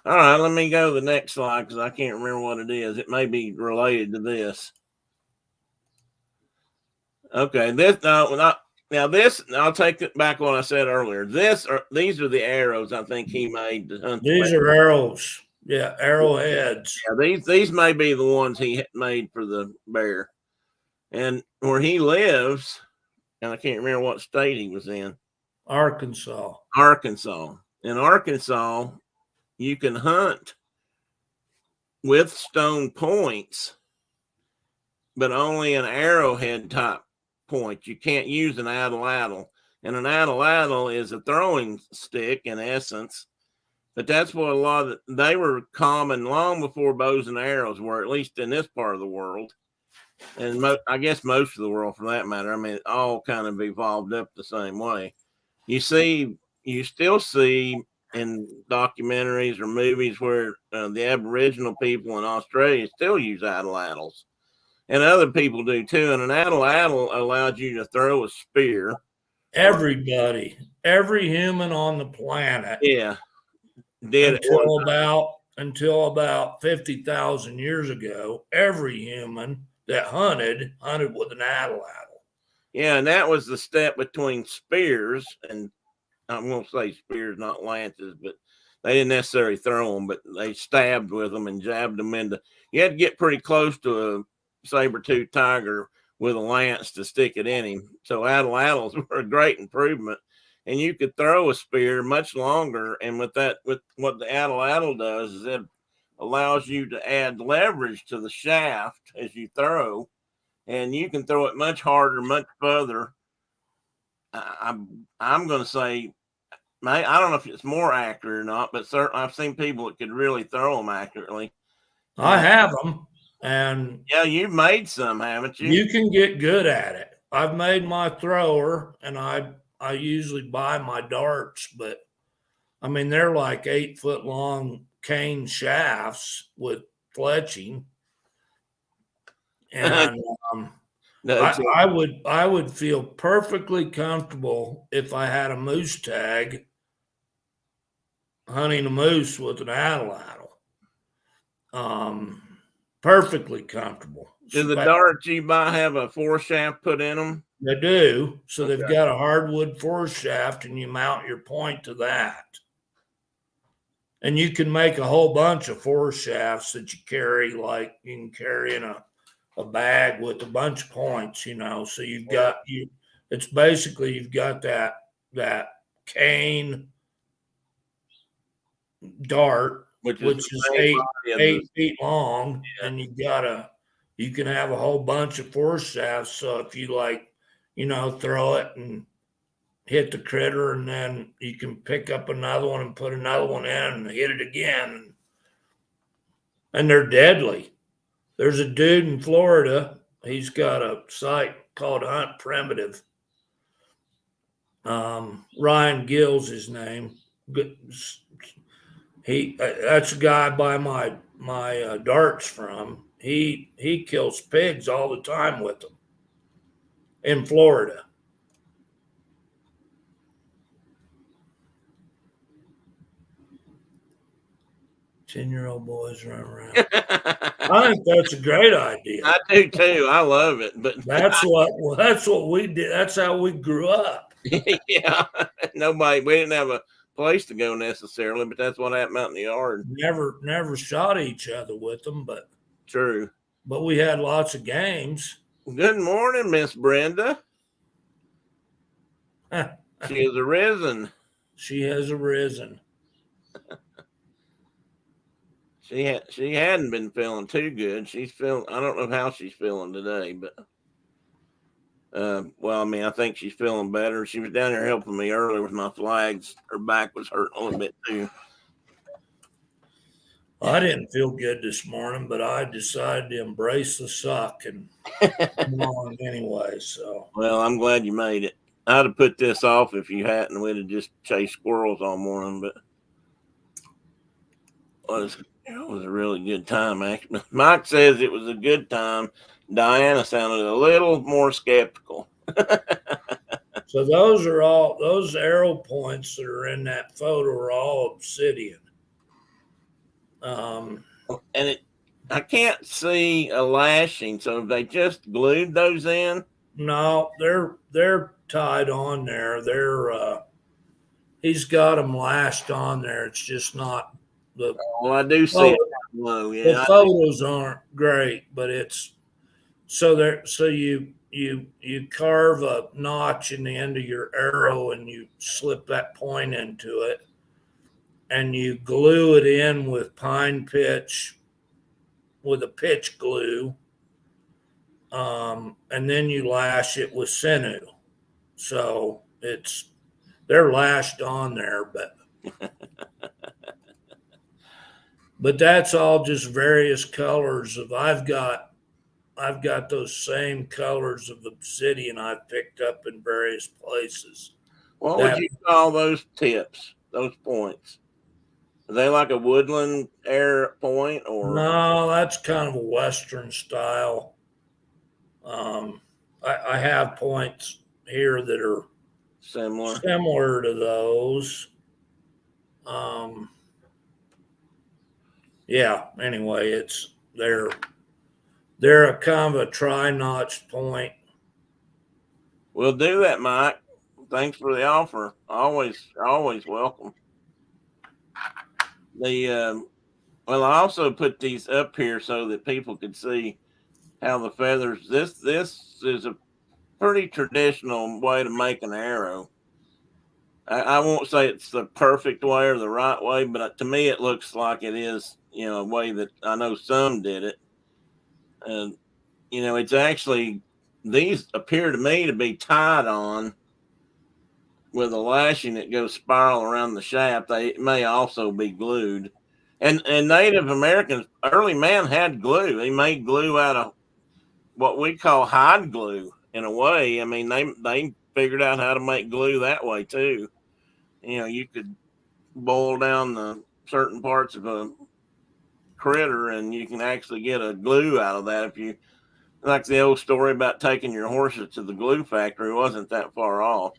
All right, let me go to the next slide because I can't remember what it is. It may be related to this. Okay, I'll take it back what I said earlier. These are the arrows I think he made to hunt.
These are arrows. Yeah, arrowheads.
Yeah, these may be the ones he made for the bear. And where he lives, and I can't remember what state he was in.
Arkansas.
In Arkansas, you can hunt with stone points, but only an arrowhead type point. You can't use an atlatl. And an atlatl is a throwing stick in essence. But that's what they were common long before bows and arrows were, at least in this part of the world. And I guess most of the world for that matter. I mean, it all kind of evolved up the same way. You still see in documentaries or movies where the Aboriginal people in Australia still use atlatls. And other people do too. And an atlatl allowed you to throw a spear.
Everybody, every human on the planet.
Yeah.
Did until about 50,000 years ago, every human that hunted with an atlatl.
Yeah, and that was the step between spears, and I'm going to say spears, not lances, but they didn't necessarily throw them, but they stabbed with them and jabbed them into. You had to get pretty close to a saber-toothed tiger with a lance to stick it in him. So atlatls were a great improvement. And you could throw a spear much longer. And with what the atlatl does is it allows you to add leverage to the shaft as you throw. And you can throw it much harder, much further. I'm going to say, I don't know if it's more accurate or not, but certainly I've seen people that could really throw them accurately.
I have them. And
yeah, you've made some, haven't you?
You can get good at it. I've made my thrower, and I usually buy my darts, but I mean, they're like 8 foot long cane shafts with fletching. And I would feel perfectly comfortable if I had a moose tag hunting a moose with an atlatl. Perfectly comfortable.
Do the darts you buy have a foreshaft put in them?
They do. So they've got a hardwood foreshaft, and you mount your point to that. And you can make a whole bunch of force shafts that you carry, like you can carry in a bag with a bunch of points, So you've got it's basically you've got that cane dart, which is eight feet long, and you can have a whole bunch of force shafts. So if you throw it and hit the critter, and then you can pick up another one and put another one in and hit it again. And they're deadly. There's a dude in Florida. He's got a site called Hunt Primitive. Ryan Gill's his name. That's a guy I buy my darts from. He kills pigs all the time with them in Florida. 10-year-old boys run around. I think that's a great idea.
I do too. I love it. But
that's what we did. That's how we grew up.
Yeah. We didn't have a place to go necessarily, but that's what happened out in the yard.
Never shot each other with them, but
true.
But we had lots of games.
Good morning, Miss Brenda. She has arisen.
She has arisen.
She hadn't been feeling too good. I don't know how she's feeling today, but I think she's feeling better. She was down there helping me earlier with my flags. Her back was hurting a little bit too.
I didn't feel good this morning, but I decided to embrace the suck and come on anyway. So,
well, I'm glad you made it. I'd have put this off if you hadn't. We'd have just chased squirrels all morning, but it was a really good time, actually. Mike says it was a good time. Diana sounded a little more skeptical.
So those arrow points that are in that photo are all obsidian.
And I can't see a lashing. So they just glued those in?
No, they're tied on there. He's got them lashed on there. It's just not the.
Well, I do see it. Low, yeah.
The photos aren't great, but it's so there. So you carve a notch in the end of your arrow and you slip that point into it, and you glue it in with pine pitch, with a pitch glue, and then you lash it with sinew. So they're lashed on there, but that's all just various colors of. I've got those same colors of obsidian I've picked up in various places.
What would you call those tips? Those points? Are they like a woodland air point, or
no? That's kind of a Western style. I have points here that are similar to those. Yeah. Anyway, they're a kind of a tri-notched point.
We'll do that, Mike. Thanks for the offer. Always welcome. I also put these up here so that people could see how the feathers. This is a pretty traditional way to make an arrow. I won't say it's the perfect way or the right way, but to me it looks like it is. A way that I know some did it. And it's actually, these appear to me to be tied on with a lashing that goes spiral around the shaft. They may also be glued. And Native Americans, early man had glue. He made glue out of what we call hide glue in a way. I mean, they figured out how to make glue that way too. You could boil down the certain parts of a critter and you can actually get a glue out of that. If you like the old story about taking your horses to the glue factory, wasn't that far off.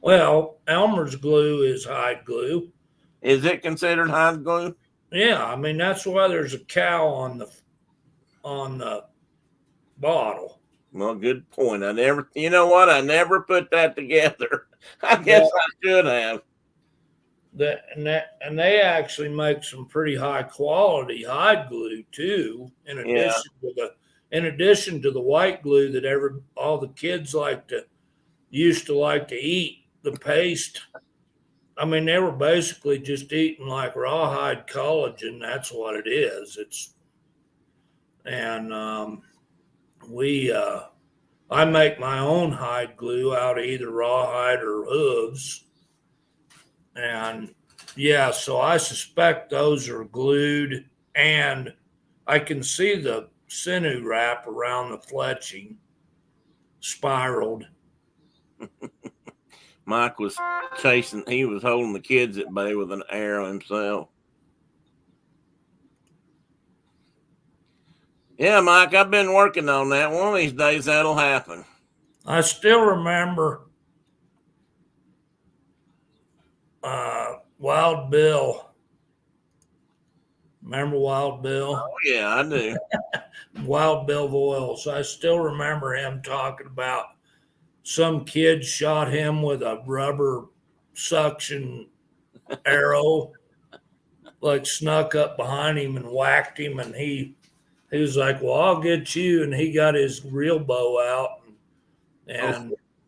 Well, Elmer's glue is hide glue.
Is it considered hide glue?
Yeah, I mean that's why there's a cow on the bottle.
Well, good point. I never put that together. I guess I should have.
And they actually make some pretty high quality hide glue too.
Yeah.
In addition to the white glue that all the kids used to like to eat, the paste. I mean, they were basically just eating like rawhide collagen. That's what it is. I make my own hide glue out of either rawhide or hooves. And yeah, so I suspect those are glued, and I can see the sinew wrap around the fletching spiraled.
Mike was he was holding the kids at bay with an arrow himself. Yeah, Mike, I've been working on that. One of these days that'll happen.
I still remember Wild Bill. Remember Wild Bill?
Oh, yeah, I do.
Wild Bill Voiles. I still remember him talking about some kid shot him with a rubber suction arrow, like snuck up behind him and whacked him, and he was like, "Well, I'll get you," and he got his real bow out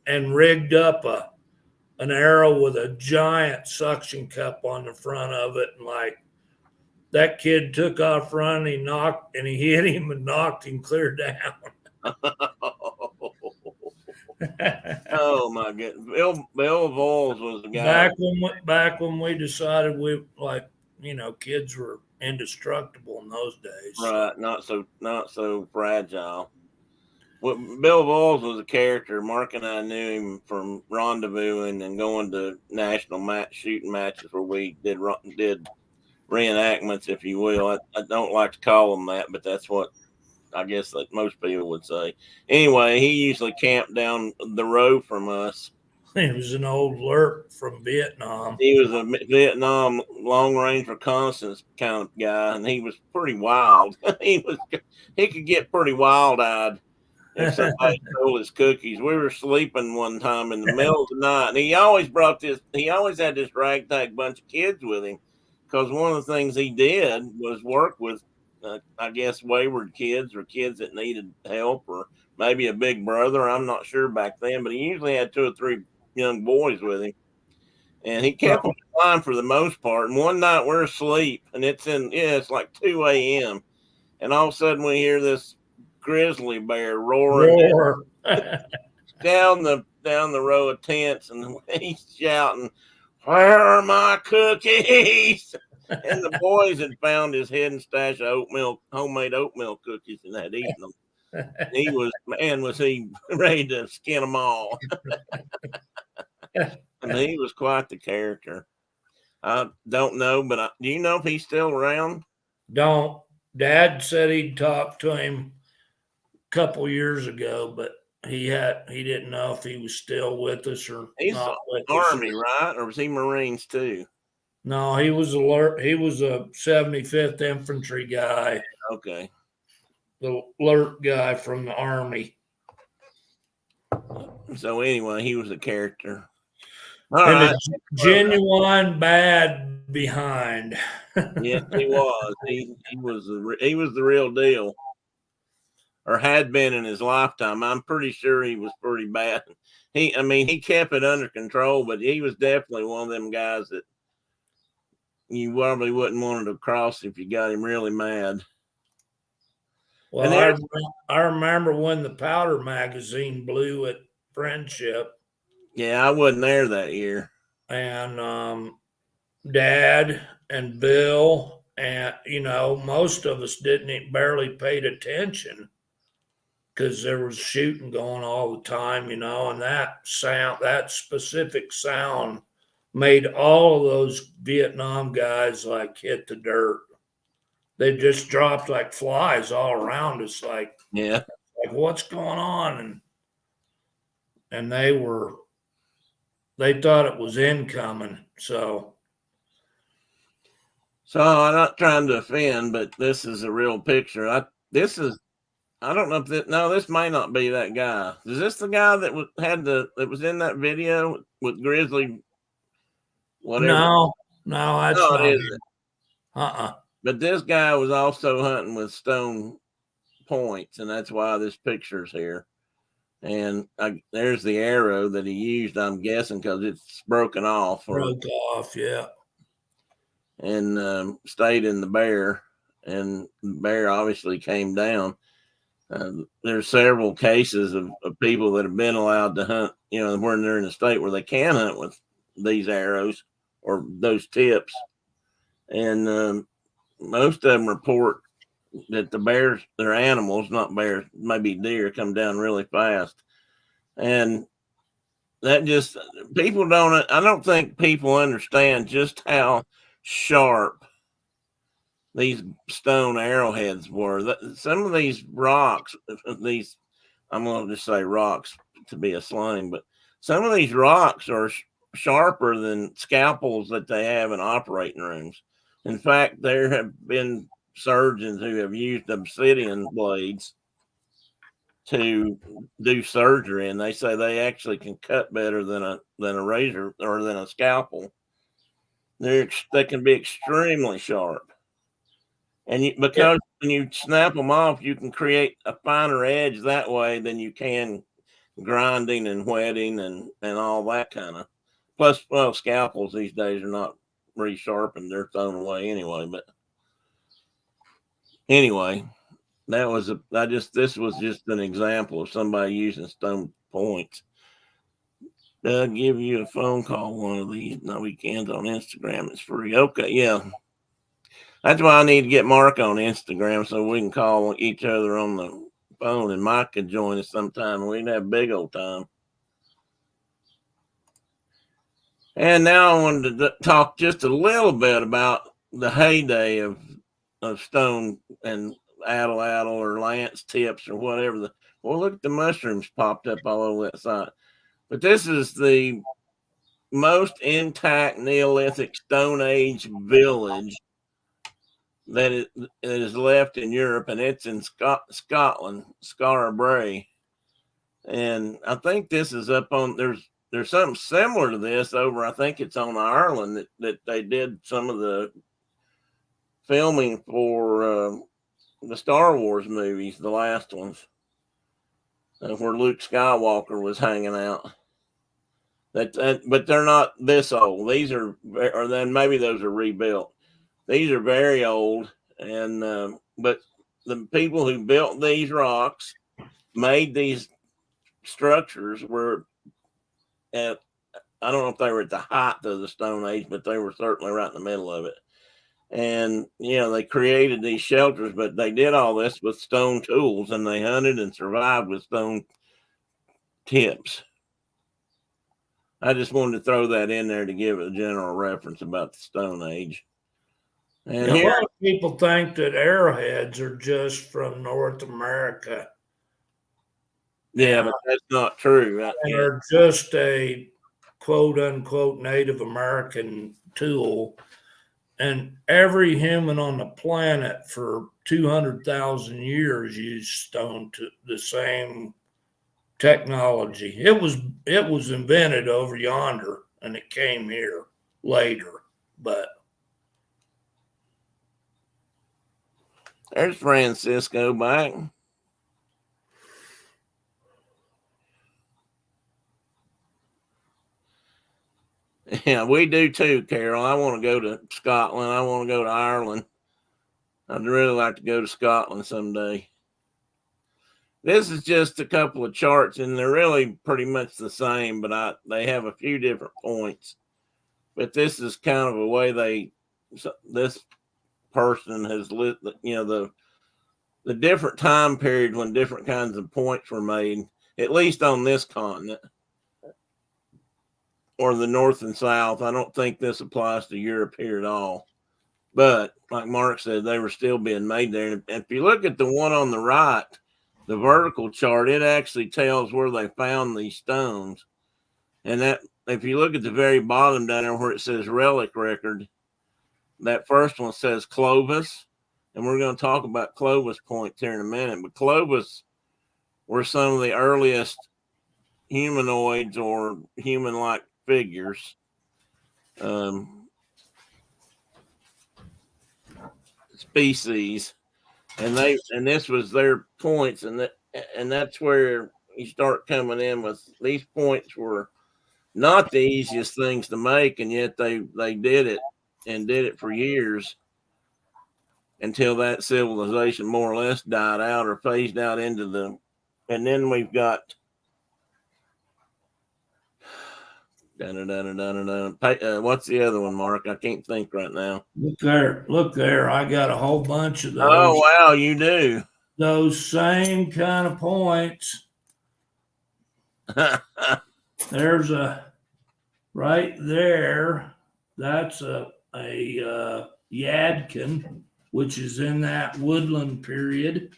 and rigged up an arrow with a giant suction cup on the front of it, and like that kid took off running, and he hit him and knocked him clear down.
Oh my goodness. Bill Voiles was the guy.
Back when we decided kids were indestructible in those days.
Right, not so fragile. Well, Bill Voiles was a character. Mark and I knew him from rendezvousing and going to national shooting matches where we did reenactments, if you will. I don't like to call them that, but that's what I guess that most people would say. Anyway, he usually camped down the road from us.
He was an old LRP from Vietnam.
He was a Vietnam long-range reconnaissance kind of guy, and he was pretty wild. He could get pretty wild-eyed if somebody stole his cookies. We were sleeping one time in the middle of the night, and he always had this ragtag bunch of kids with him, because one of the things he did was work with, I guess, wayward kids or kids that needed help, or maybe a big brother. I'm not sure back then, but he usually had 2 or 3 young boys with him, and he kept them in line for the most part. And one night we're asleep, and it's like 2 a.m., and all of a sudden we hear this grizzly bear roaring down the row of tents, and he's shouting, "Where are my cookies?" And the boys had found his hidden stash of homemade oatmeal cookies, and had eaten them. He was he ready to skin them all. And he was quite the character. I don't know, but do you know if he's still around?
Don't. Dad said he'd talked to him a couple years ago, but he didn't know if he was still with us or
he's
not with
Army,
us.
right? Or was he Marines too?
No, he was alert. He was a 75th Infantry guy.
Okay.
The alert guy from the Army.
So anyway, he was a character.
All right. A genuine bad behind.
Yes, he was. He was the real deal, or had been in his lifetime. I'm pretty sure he was pretty bad. He kept it under control, but he was definitely one of them guys that you probably wouldn't want to cross if you got him really mad.
Well, I remember when the powder magazine blew at Friendship.
Yeah, I wasn't there that year.
And Dad and Bill and, most of us barely paid attention because there was shooting going all the time, and that specific sound made all of those Vietnam guys hit the dirt. They just dropped like flies all around us.
Yeah.
Like what's going on? And they thought it was incoming. So
I'm not trying to offend, but this is a real picture. I don't know if this may not be that guy. Is this the guy that was in that video with Grizzly? Whatever.
No, No, that's
No,
not
it
it.
isn't.
Uh-uh.
But this guy was also hunting with stone points, and that's why this picture's here. And there's the arrow that he used, I'm guessing, because it's broken off
Broke off, yeah.
and stayed in the bear. And the bear obviously came down. There's several cases of people that have been allowed to hunt, when they're in a state where they can hunt with these arrows or those tips. And most of them report that the bears, they're animals, not bears, maybe deer, come down really fast. And that just, I don't think people understand just how sharp these stone arrowheads were. Some of these rocks, I'm going to just say rocks to be a slang, but some of these rocks are sharper than scalpels that they have in operating rooms. In fact, there have been surgeons who have used obsidian blades to do surgery, and they say they actually can cut better than a razor or than a scalpel. They can be extremely sharp. And because when you snap them off, you can create a finer edge that way than you can grinding and whetting and all that kind of. Plus, well, scalpels these days are not resharpened; they're thrown away anyway. But anyway, this was just an example of somebody using stone points. They'll give you a phone call one of these weekends on Instagram. It's free. Okay, yeah. That's why I need to get Mark on Instagram so we can call each other on the phone, and Mike could join us sometime and we'd have a big old time. And now I wanted to talk just a little bit about the heyday of stone and atlatl or lance tips or whatever. Well, look at the mushrooms popped up all over that side. But this is the most intact Neolithic Stone Age village that is left in Europe, and it's in Scotland, Skara Brae. And I think this is up on there's something similar to this over, I think it's on Ireland that they did some of the filming for the Star Wars movies, the last ones, where Luke Skywalker was hanging out. But they're not this old. These are, or then maybe those are rebuilt. These are very old, and but the people who built these rocks made these structures were at, I don't know if they were at the height of the Stone Age, but they were certainly right in the middle of it. And they created these shelters, but they did all this with stone tools, and they hunted and survived with stone tips. I just wanted to throw that in there to give a general reference about the Stone Age. And
a lot of people think that arrowheads are just from North America.
Yeah, but that's not true.
They're just a quote unquote Native American tool. And every human on the planet for 200,000 years used stone to the same technology. It was invented over yonder, and it came here later. But
there's Francisco back. Yeah, we do too, Carol. I want to go to Scotland. I want to go to Ireland. I'd really like to go to Scotland someday. This is just a couple of charts, and they're really pretty much the same, but they have a few different points. But this is kind of a way this person has lit, the different time period when different kinds of points were made, at least on this continent or the North and South. I don't think this applies to Europe here at all. But like Mark said, they were still being made there. And if you look at the one on the right, the vertical chart, it actually tells where they found these stones. And that, if you look at the very bottom down there where it says relic record, that first one says Clovis. And we're going to talk about Clovis points here in a minute. But Clovis were some of the earliest humanoids or human-like figures. species, and this was their points, and that's where you start coming in with these points were not the easiest things to make, and yet they did it and did it for years until that civilization more or less died out or phased out into the. And then we've got what's the other one, Mark? I can't think right now.
Look there. I got a whole bunch of those.
Oh wow, you do.
Those same kind of points. There's a right there. That's a Yadkin, which is in that woodland period.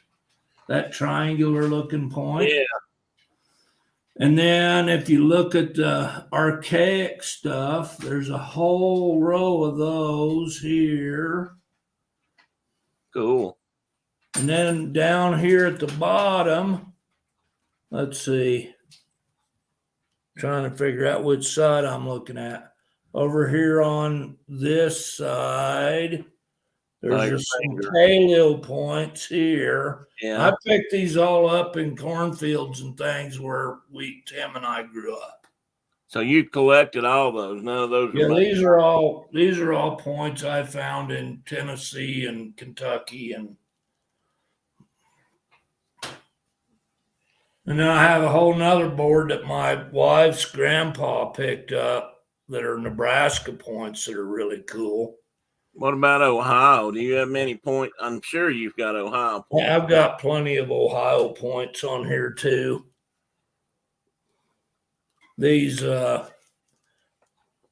That triangular looking point.
Yeah.
And then if you look at the archaic stuff, there's a whole row of those here.
Cool.
And then down here at the bottom, let's see. Trying to figure out which side I'm looking at. Over here on this side, there's just some paleo points here.
Yeah.
I picked these all up in cornfields and things where Tim and I grew up.
So you collected all those? None of those?
Yeah, these are all points I found in Tennessee and Kentucky, and then I have a whole nother board that my wife's grandpa picked up that are Nebraska points that are really cool.
What about Ohio? Do you have many points? I'm sure you've got Ohio points.
Yeah, I've got plenty of Ohio points on here too. These,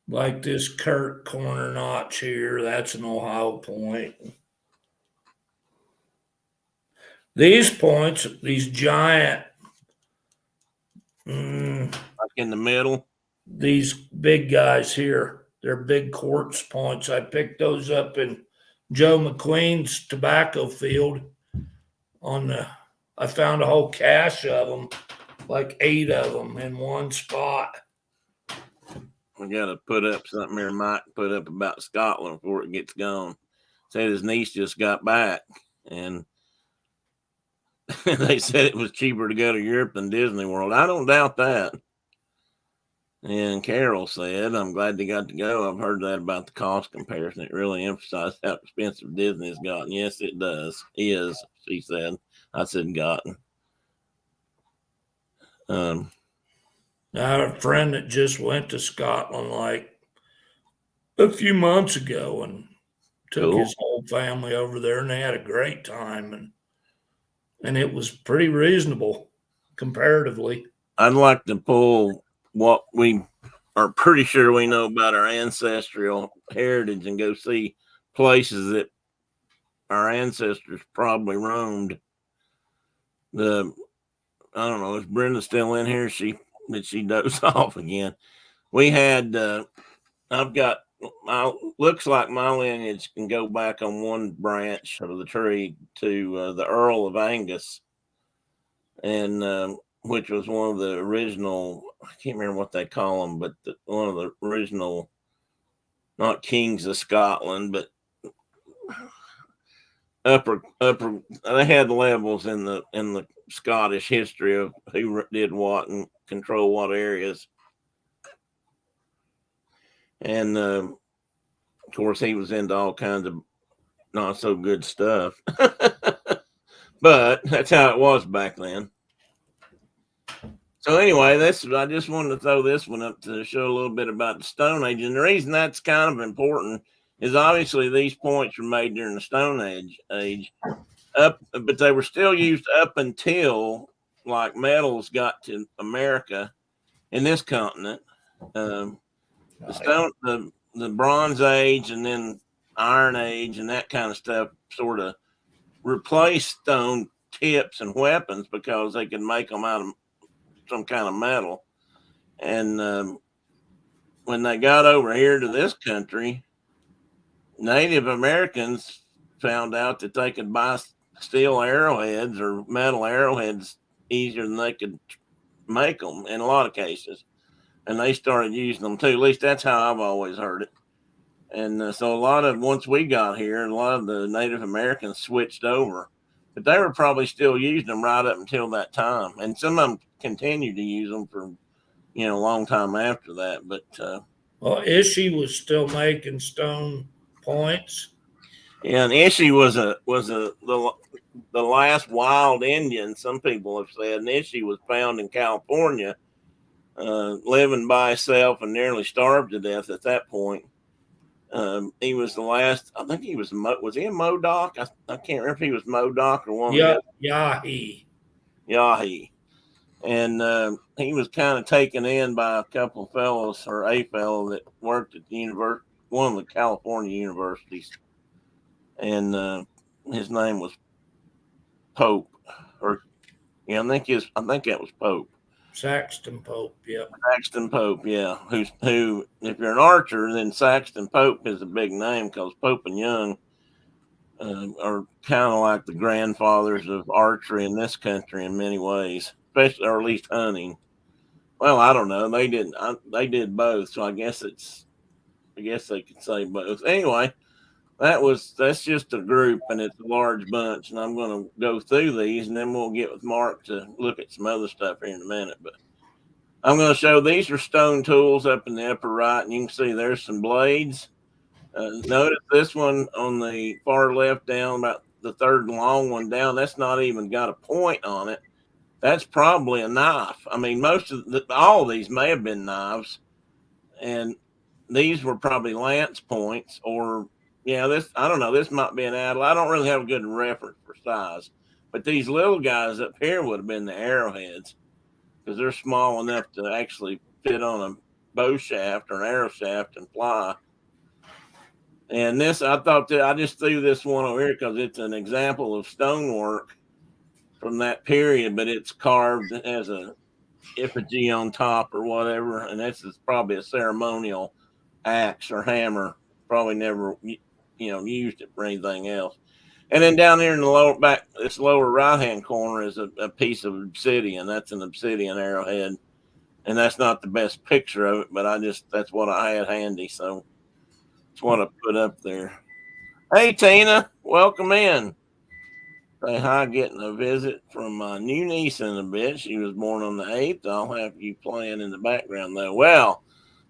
like this Kirk corner notch here, that's an Ohio point. These points, these giant,
like in the middle,
these big guys here. They're big quartz points. I picked those up in Joe McQueen's tobacco field. I found a whole cache of them, like 8 of them in one spot.
We got to put up something here. Mike put up about Scotland before it gets gone. Said his niece just got back, and they said it was cheaper to go to Europe than Disney World. I don't doubt that. And Carol said, I'm glad they got to go. I've heard that about the cost comparison. It really emphasized how expensive Disney's gotten. Yes, it does. Is, she said. I said gotten. I
have a friend that just went to Scotland like a few months ago and took his whole family over there, and they had a great time. And it was pretty reasonable comparatively.
I'd like to pull what we are pretty sure we know about our ancestral heritage and go see places that our ancestors probably roamed. I don't know, is Brenda still in here? Did she doze off again? We had, looks like my lineage can go back on one branch of the tree to the Earl of Angus, and which was one of the original, I can't remember what they call them, but one of the original, not kings of Scotland, but upper, they had levels in the Scottish history of who did what and control what areas. And of course, he was into all kinds of not so good stuff, but that's how it was back then. So anyway, I just wanted to throw this one up to show a little bit about the Stone Age. And the reason that's kind of important is obviously these points were made during the Stone Age, but they were still used up until like metals got to America in this continent. The Bronze Age and then Iron Age and that kind of stuff sort of replaced stone tips and weapons because they could make them out of some kind of metal. And when they got over here to this country, Native Americans found out that they could buy steel arrowheads or metal arrowheads easier than they could make them in a lot of cases. And they started using them too. At least that's how I've always heard it. And so once we got here, a lot of the Native Americans switched over, but they were probably still using them right up until that time. And some of them continued to use them for, a long time after that. But,
Well, Ishii was still making stone points.
yeah, and Ishii was the last wild Indian, some people have said. And Ishii was found in California, living by himself and nearly starved to death at that point. He was the last. I think he was he in Modoc? I can't remember if he was Modoc or one.
Yeah, Yahi.
Yahi. And he was kind of taken in by a couple of fellows, or a fellow that worked at one of the California universities, and his name was Pope, I think that was Pope.
Saxton Pope, yeah.
Saxton Pope, yeah. Who, if you're an archer, then Saxton Pope is a big name because Pope and Young are kind of like the grandfathers of archery in this country in many ways, especially, or at least hunting. Well, I don't know. They didn't. They did both, so I guess they could say both. Anyway, that's just a group, and it's a large bunch, and I'm going to go through these, and then we'll get with Mark to look at some other stuff here in a minute. But I'm going to show these are stone tools up in the upper right, and you can see there's some blades. Notice this one on the far left down, about the third long one down, that's not even got a point on it. That's probably a knife. I mean, all of these may have been knives, and these were probably lance points, or I don't know. This might be an addle. I don't really have a good reference for size, but these little guys up here would have been the arrowheads because they're small enough to actually fit on a bow shaft or an arrow shaft and fly. And this, I thought that I just threw this one over here because it's an example of stonework from that period, but it's carved as a effigy on top or whatever. And this is probably a ceremonial axe or hammer. Probably never, used it for anything else. And then down here in the this lower right-hand corner is a piece of obsidian. That's an obsidian arrowhead. And that's not the best picture of it, but that's what I had handy. So that's what I put up there. Hey, Tina, welcome in. Say hi, getting a visit from my new niece in a bit. She was born on the 8th. I'll have you playing in the background, though. Well,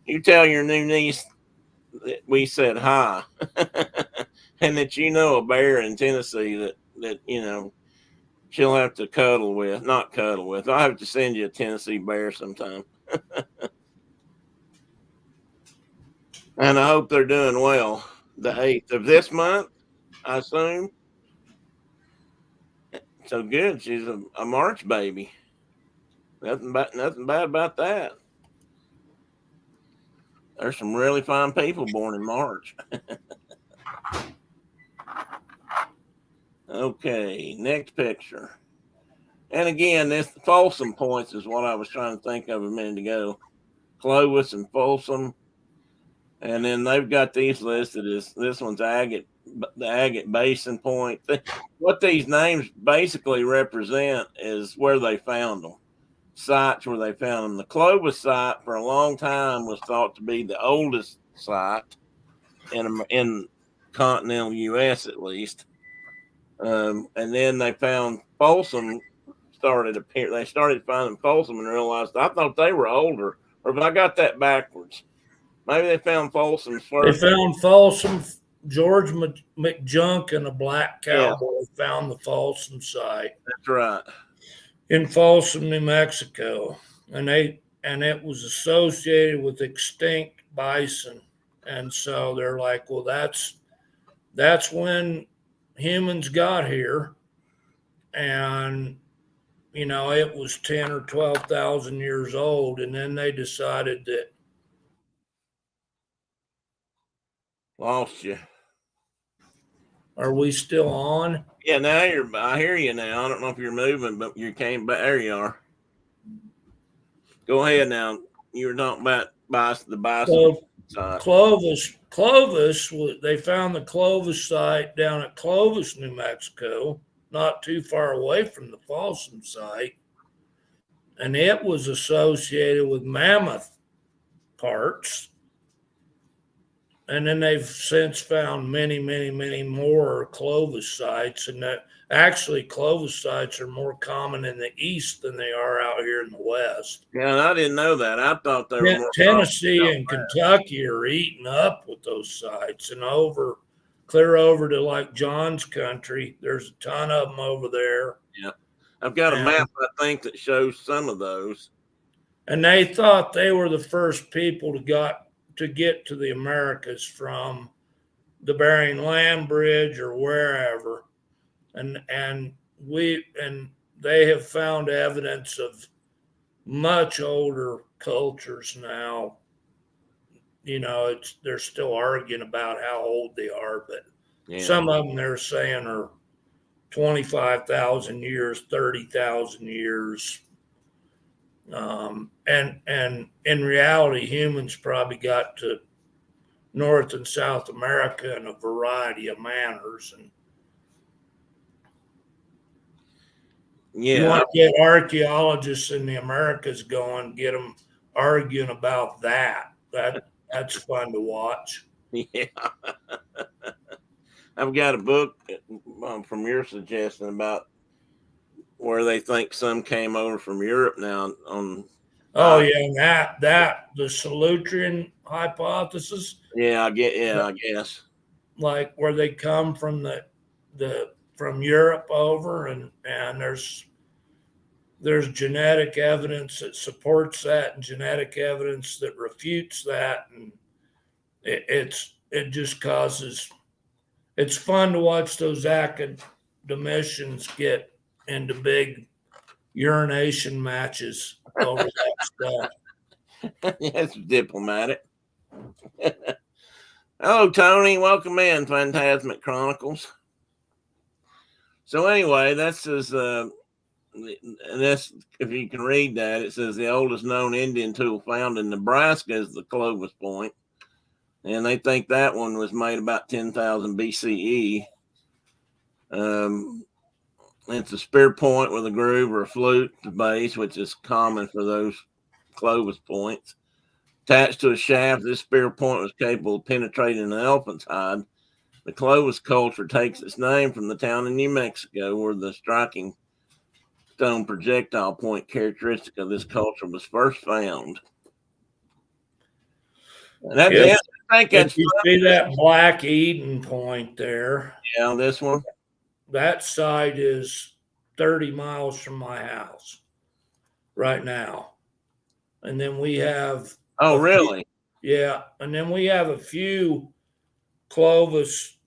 you tell your new niece that we said hi and that a bear in Tennessee that she'll have to not cuddle with. I'll have to send you a Tennessee bear sometime. And I hope they're doing well. The 8th of this month, I assume. So good. She's a March baby. Nothing bad about that. There's some really fine people born in March. Okay, next picture. And again, this Folsom points is what I was trying to think of a minute ago. Clovis and Folsom. And then they've got these listed as this one's the Agate Basin Point. What these names basically represent is where they found them, sites where they found them. The Clovis site for a long time was thought to be the oldest site in continental U.S. at least. And then they found Folsom. They started finding Folsom and realized I thought they were older, or if I got that backwards. Maybe they found Folsom first.
They found Folsom. George McJunkin, a black cowboy, found the Folsom site.
That's right.
In Folsom, New Mexico. And it was associated with extinct bison. And so they're like, well, that's when humans got here. And, it was 10 or 12,000 years old. And then they decided that.
Lost you.
Are we still on?
Yeah, I hear you now. I don't know if you're moving, but you came back. There you are. Go ahead now. You were talking about the bison site.
Clovis, they found the Clovis site down at Clovis, New Mexico, not too far away from the Folsom site. And it was associated with mammoth parts. and then they've since found many, many, many more Clovis sites, and that actually Clovis sites are more common in the east than they are out here in the west.
Yeah, and I didn't know that. I thought they were more
Tennessee
common.
and Kentucky are eating up with those sites, and clear over to like John's country. There's a ton of them over there.
Yeah, I've got a
And-
map, I think, that shows some of those.
And they thought they were the first people to get to the Americas from the Bering Land Bridge or wherever. And they have found evidence of much older cultures now. You know, they're still arguing about how old they are, but
Yeah.
some of them they're saying are 25,000 years, 30,000 years. And in reality, humans probably got to North and South America in a variety of manners. And you
Yeah,
want to get archaeologists in the Americas going, get them arguing about that. That's fun to watch.
yeah. I've got a book from your suggestion about where they think some came over from Europe now on.
Oh yeah, and that the Solutrean hypothesis,
Yeah, I guess.
like where they come from from Europe over, and there's genetic evidence that supports that and genetic evidence that refutes that, and it just causes it's fun to watch those academicians get into big urination matches over that stuff.
That's diplomatic. Hello, Tony. Welcome in, Phantasmic Chronicles. So anyway, that's this. If you can read that, it says the oldest known Indian tool found in Nebraska is the Clovis point, and they think that one was made about 10,000 BCE. It's a spear point with a groove or a flute at the base, which is common for those Clovis points. Attached to a shaft, this spear point was capable of penetrating an elephant's hide. The Clovis culture takes its name from the town in New Mexico where the striking stone projectile point characteristic of this culture was first found. And that's
Yes.
it. I think that's
If you see that Black Eden point there,
yeah, this one.
that site is 30 miles from my house right now. And then we have
Oh, really?
yeah, and then we have a few Clovis.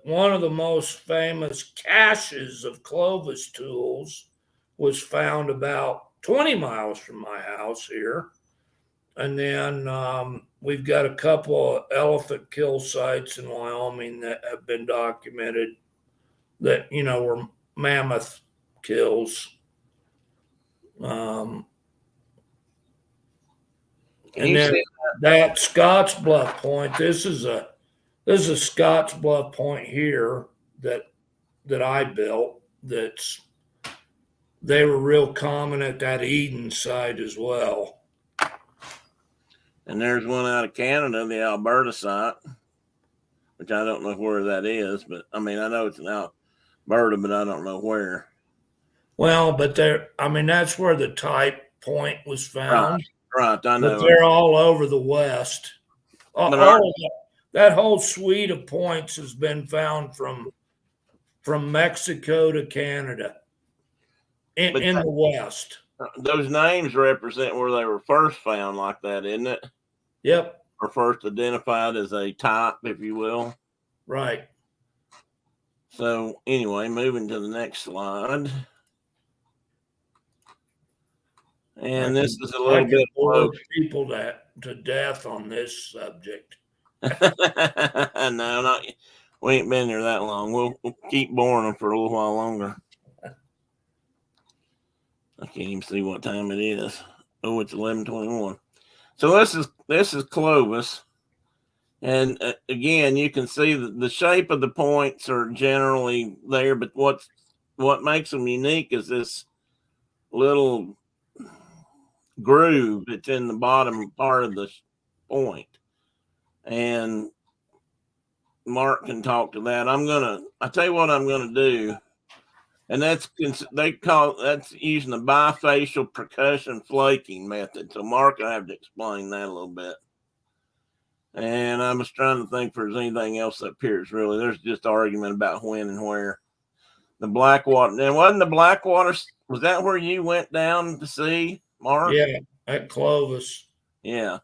One of the most famous caches of Clovis tools was found about 20 miles from my house here. And then we've got a couple of elephant kill sites in Wyoming that have been documented that, were mammoth kills. And then that Scotts Bluff point, this is a Scotts Bluff point here that I built. They were real common at that Eden site as well.
And there's one out of Canada, the Alberta site, which I don't know where that is, but I mean, I know it's in Alberta, but I don't know where.
Well, but that's where the type point was found.
Right, I know.
But they're all over the West. That whole suite of points has been found from Mexico to Canada in the West.
Those names represent where they were first found like that, isn't it?
Yep.
Or first identified as a type, if you will.
Right.
So anyway, moving to the next slide. And this is a little bit
bore people to death on this subject.
No, we ain't been there that long. We'll keep boring them for a little while longer. I can't even see what time it is. Oh, it's 11:21. So this is Clovis, and again, you can see that the shape of the points are generally there, but what makes them unique is this little groove that's in the bottom part of the point, and Mark can talk to that. I tell you what I'm gonna do, and that's using the bifacial percussion flaking method. So Mark, I have to explain that a little bit. And I was trying to think if there's anything else up here. It's really there's just argument about when and where. The Blackwater. And wasn't the Blackwater? Was that where you went down to see Mark?
Yeah, at Clovis.
Yeah.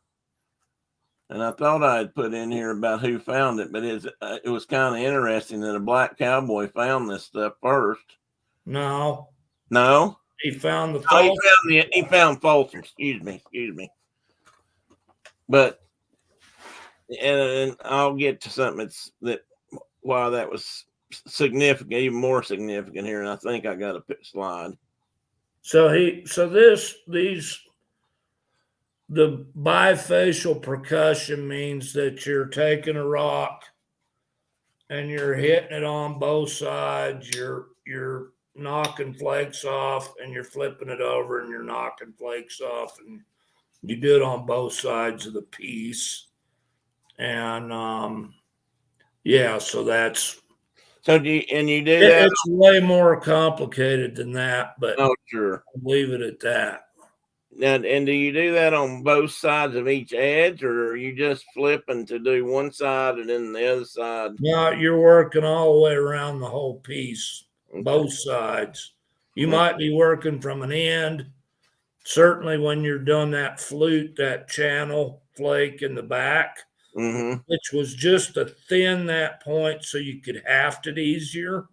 And I thought I had put in here about who found it, but it was kind of interesting that a black cowboy found this stuff first.
No,
No,
he found the
oh,
false.
he found Folsom. Excuse me. But and I'll get to something why that was significant, even more significant here. And I think I got a slide.
The bifacial percussion means that you're taking a rock and you're hitting it on both sides. You're knocking flakes off and you're flipping it over and you're knocking flakes off, and you do it on both sides of the piece. And yeah, so that's
so you do that?
It's way more complicated than that, but
oh sure,
I'll leave it at that.
Now, and do you do that on both sides of each edge, or are you just flipping to do one side and then the other side?
No, you're working all the way around the whole piece,
Okay.
both sides. You might be working from an end. Certainly when you're done that flute, that channel flake in the back, which was just to thin that point so you could haft it easier.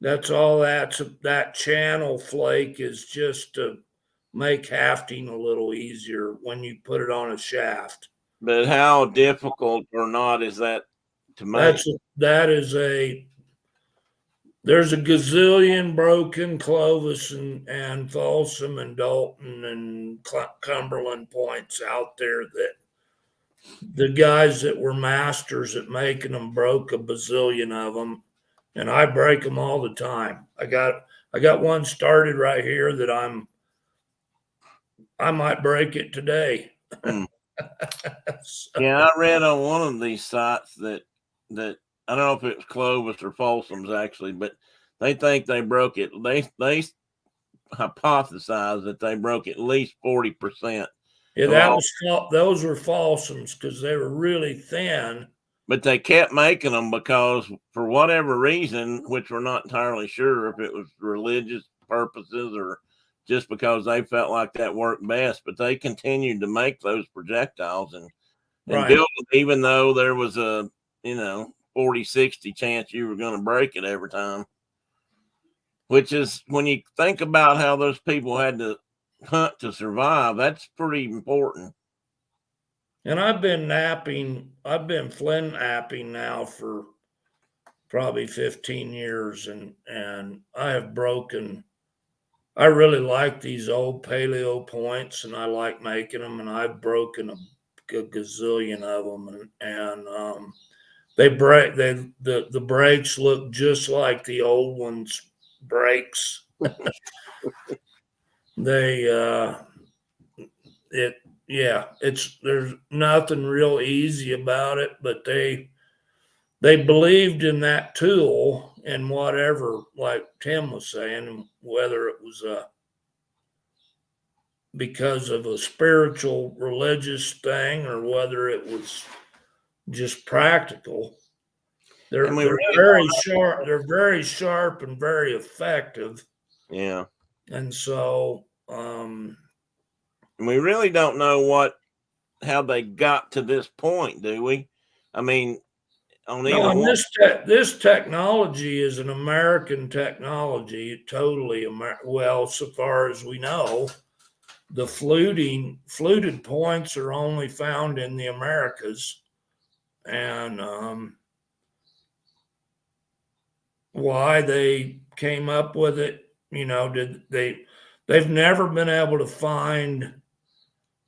That's all that channel flake is just to make hafting a little easier when you put it on a shaft.
But how difficult or not is that to make?
There's a gazillion broken Clovis and Folsom and Dalton and Cumberland points out there that the guys that were masters at making them broke a bazillion of them, and I break them all the time. I got one started right here that I might break it today.
Yeah, I read on one of these sites that I don't know if it was Clovis or Folsom's actually, but they think they broke it. They hypothesize that they broke at least 40%.
Yeah, those were Folsoms because they were really thin.
But they kept making them because for whatever reason, which we're not entirely sure if it was religious purposes or just because they felt like that worked best, but they continued to make those projectiles and build them, even though there was a 40-60 chance you were going to break it every time. Which is, when you think about how those people had to hunt to survive, that's pretty important.
And I've been flint knapping now for probably 15 years, and I really like these old paleo points, and I like making them, and I've broken a gazillion of them, and they break. The breaks look just like the old ones' breaks. There's nothing real easy about it, but they believed in that tool and whatever, like Tim was saying, whether it was because of a spiritual religious thing or whether it was just practical. They're very sharp. They're very sharp and very effective.
Yeah.
And so
we really don't know how they got to this point, do we? I mean,
this technology is an American technology, totally well, so far as we know. The fluted points are only found in the Americas, and why they came up with it, they've never been able to find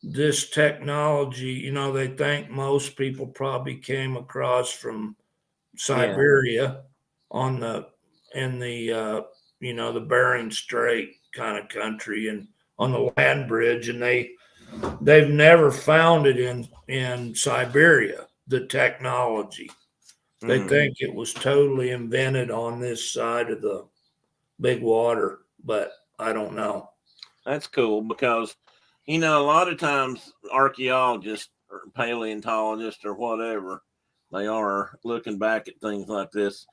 this technology. They think most people probably came across from Siberia in the the Bering Strait kind of country and on the land bridge, and they've never found it in Siberia, the technology. They
Mhm.
think it was totally invented on this side of the big water, but I don't know.
That's cool because, a lot of times archaeologists or paleontologists or whatever they are looking back at things like this,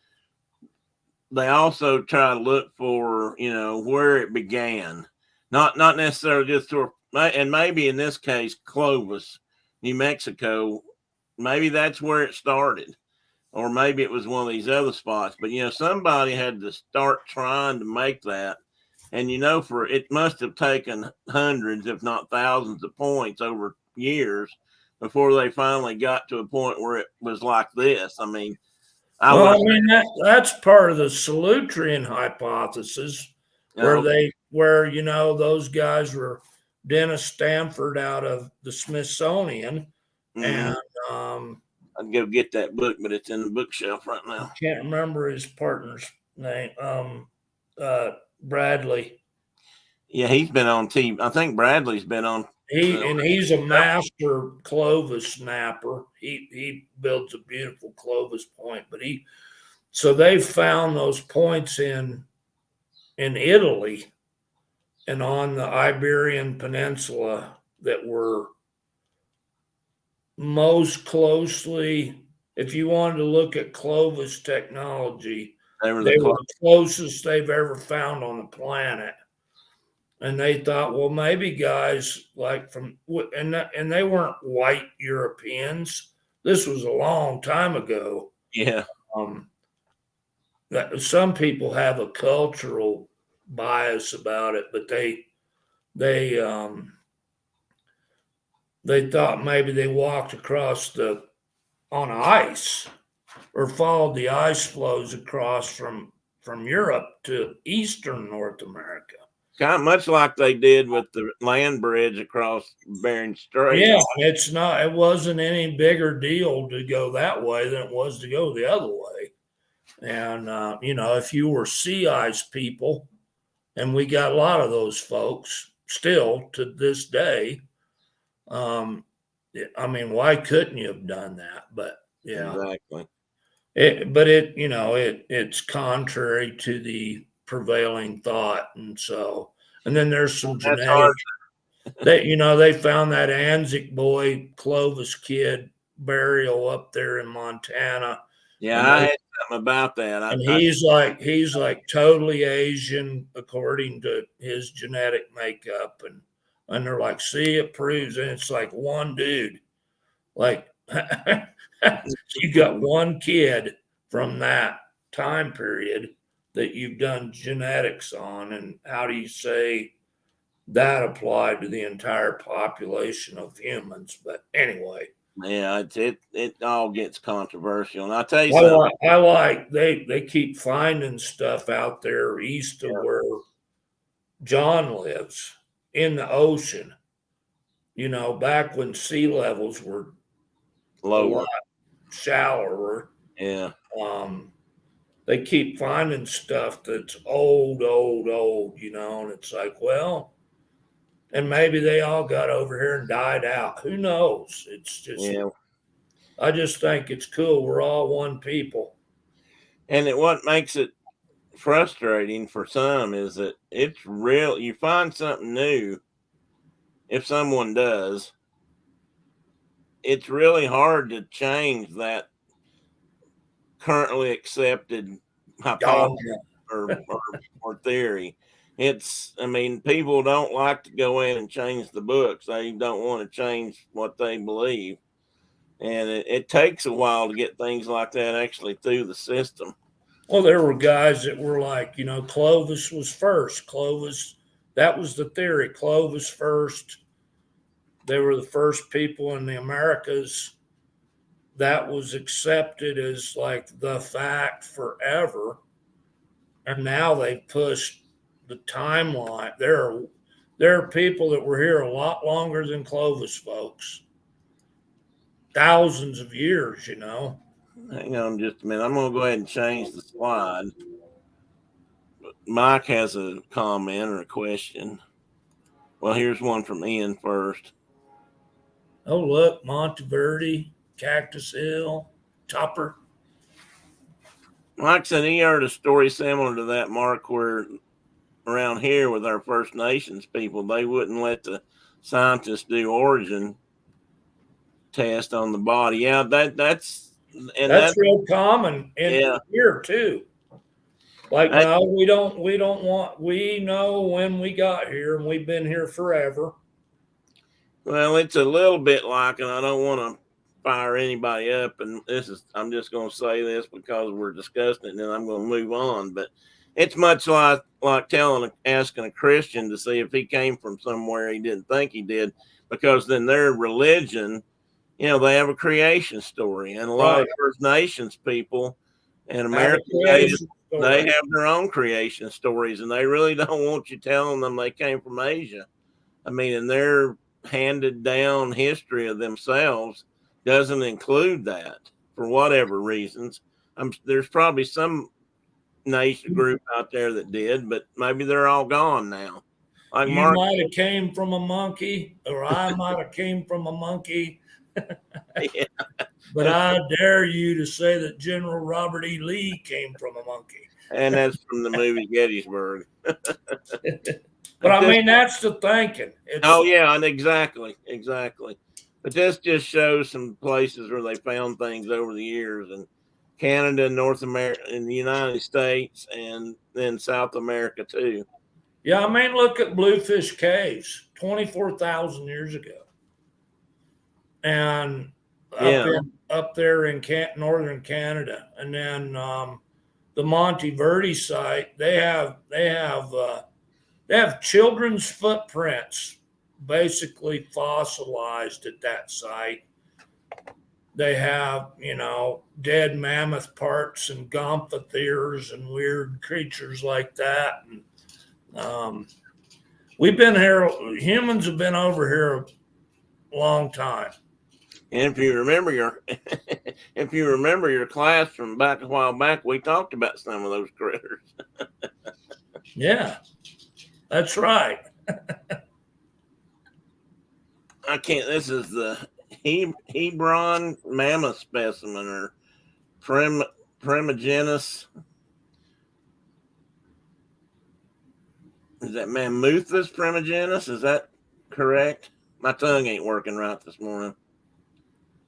they also try to look for, where it began, not necessarily just through, and maybe in this case, Clovis, New Mexico, maybe that's where it started, or maybe it was one of these other spots. But somebody had to start trying to make that, and for it must have taken hundreds, if not thousands, of points over years before they finally got to a point where it was like this. I mean, I
Well,
would.
I mean that's part of the Solutrean hypothesis,
Oh,
where those guys were Dennis Stanford out of the Smithsonian,
mhm.
and
I'd go get that book, but it's in the bookshelf right
I
now.
can't remember his partner's name. Bradley.
Yeah, he's been on TV. I think Bradley's been on.
He's a master Clovis snapper. He builds a beautiful Clovis point, but so they found those points in Italy and on the Iberian Peninsula that were most closely, if you wanted to look at Clovis technology,
They were the
they were
close.
the closest they've ever found on the planet. And they thought, well, maybe guys like and they weren't white Europeans. This was a long time ago.
Yeah,
Um, that some people have a cultural bias about it, but they they thought maybe they walked across on ice or followed the ice flows across from Europe to eastern North America.
kind of much like they did with the land bridge across Bering Strait.
Yeah, it wasn't any bigger deal to go that way than it was to go the other way. And if you were sea ice people, and we got a lot of those folks still to this day, I mean, why couldn't you have done that? But yeah,
Exactly.
it's contrary to the prevailing thought, and then there's some
That's hard.
genetics. They found that Anzac boy Clovis kid burial up there in Montana,
Yeah,
and
I had something about that.
he's like totally Asian according to his genetic makeup, and they're like, see, it proves, and it's like one dude, like you got one kid from that time period that you've done genetics on, and how do you say that applied to the entire population of humans? But anyway,
Yeah, it all gets controversial, and I tell you something.
I like they keep finding stuff out there east of where John lives in the ocean. Back when sea levels were a
Lower.
lot shallower.
Yeah,
They keep finding stuff that's old, old, old, and it's like, well, and maybe they all got over here and died out. Who knows?
yeah.
I just think it's cool. We're all one people.
And what makes it frustrating for some is that it's real. You find something new, if someone does, it's really hard to change that currently accepted hypothesis or theory. I mean, people don't like to go in and change the books. They don't want to change what they believe. And it takes a while to get things like that actually through the system.
Well, there were guys that were like, Clovis was first. That was the theory. Clovis first. They were the first people in the Americas. That was accepted as like the fact forever. And now they've pushed the timeline. There are people that were here a lot longer than Clovis folks. Thousands of years.
Hang on just a minute. I'm going to go ahead and change the slide. Mike has a comment or a question. Well, here's one from Ian first.
Oh, look, Monteverde, Cactus Hill, Tupper.
Like I said, he heard a story similar to that, Mark, where around here with our First Nations people, they wouldn't let the scientists do origin test on the body. Yeah, that's
real common in here too. Like, no, we don't want, we know when we got here and we've been here forever.
Well, it's a little bit like, and I don't want to fire anybody up, and I'm just going to say this because we're discussing it and then I'm going to move on, but it's much like asking a Christian to see if he came from somewhere he didn't think he did, because then their religion, they have a creation story, and a lot of First Nations people and American natives, they have their own creation stories, and they really don't want you telling them they came from Asia. I mean, and their handed down history of themselves doesn't include that for whatever reasons. There's probably some nation group out there that did, but maybe they're all gone now. Like
you
Mark
might have came from a monkey, or I might have came from a monkey.
Yeah.
But I dare you to say that General Robert E. Lee came from a monkey.
And that's from the movie Gettysburg.
But I mean, that's the thinking.
And exactly. But this just shows some places where they found things over the years, in Canada, North America, in the United States, and then South America too.
Yeah, I mean, look at Bluefish Caves, 24,000 years ago, and up there in northern Canada, and then the Monte Verde site. They have children's footprints basically fossilized at that site. They have, dead mammoth parts and gomphotheres and weird creatures like that. And we've been here, humans have been over here a long time.
And if you remember your class from back a while back, we talked about some of those critters.
Yeah, that's right.
This is the Hebron mammoth specimen, or Primogenus. Is that Mammuthus primogenus? Is that correct? My tongue ain't working right this morning.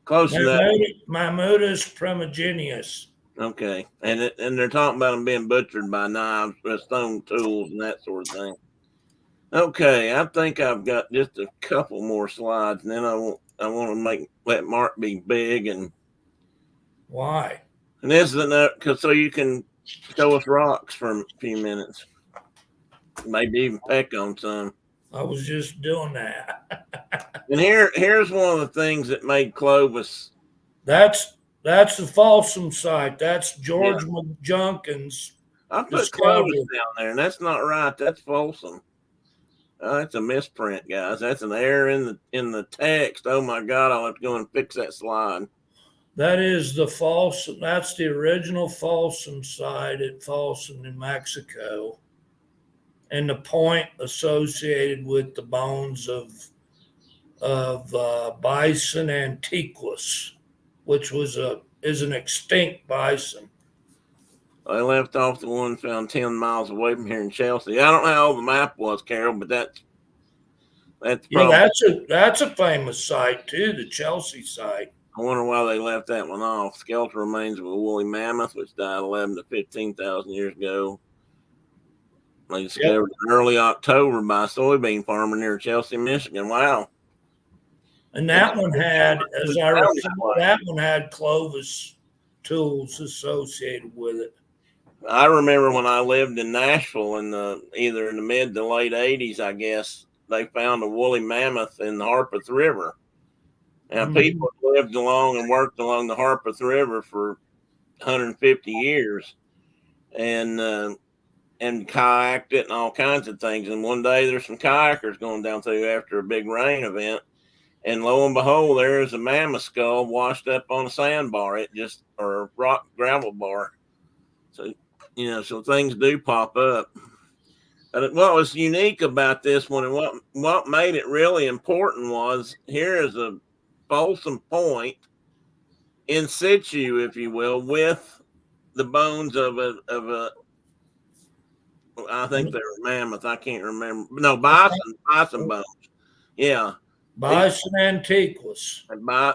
Close enough.
Mammuthus primogenus.
Okay, and they're talking about them being butchered by knives, stone tools, and that sort of thing. Okay, I think I've got just a couple more slides, and then I want to let Mark be big. And
why?
And this is enough so you can show us rocks for a few minutes, maybe even peck on some.
I was just doing that.
And here's one of the things that made Clovis.
That's the Folsom site. That's George McJunkins.
I put Clovis down there, and that's not right. That's Folsom. That's a misprint, guys. That's an error in the text. Oh my God! I'll have to go and fix that slide.
That is the Folsom. That's the original Folsom site at Folsom, New Mexico, and the point associated with the bones of Bison antiquus, which is an extinct bison.
I left off the one found 10 miles away from here in Chelsea. I don't know how old the map was, Carol, but that's
that's a famous site too, the Chelsea site.
I wonder why they left that one off. Skeletal remains of a woolly mammoth, which died 11 to 15,000 years ago. They discovered in early October by a soybean farmer near Chelsea, Michigan. Wow.
And that one had, as I recall, that one had Clovis tools associated with it.
I remember when I lived in Nashville either in the mid to late 80s, I guess, they found a woolly mammoth in the Harpeth River. Now, people lived along and worked along the Harpeth River for 150 years and kayaked it and all kinds of things. And one day there's some kayakers going down through after a big rain event. And lo and behold, there's a mammoth skull washed up on a sandbar, or a rock gravel bar. So, so things do pop up. But what was unique about this one, and what made it really important, was here is a Folsom Point in situ, if you will, with the bones of a I think they're mammoth. I can't remember. No, bison bones. Yeah,
Bison antiquus.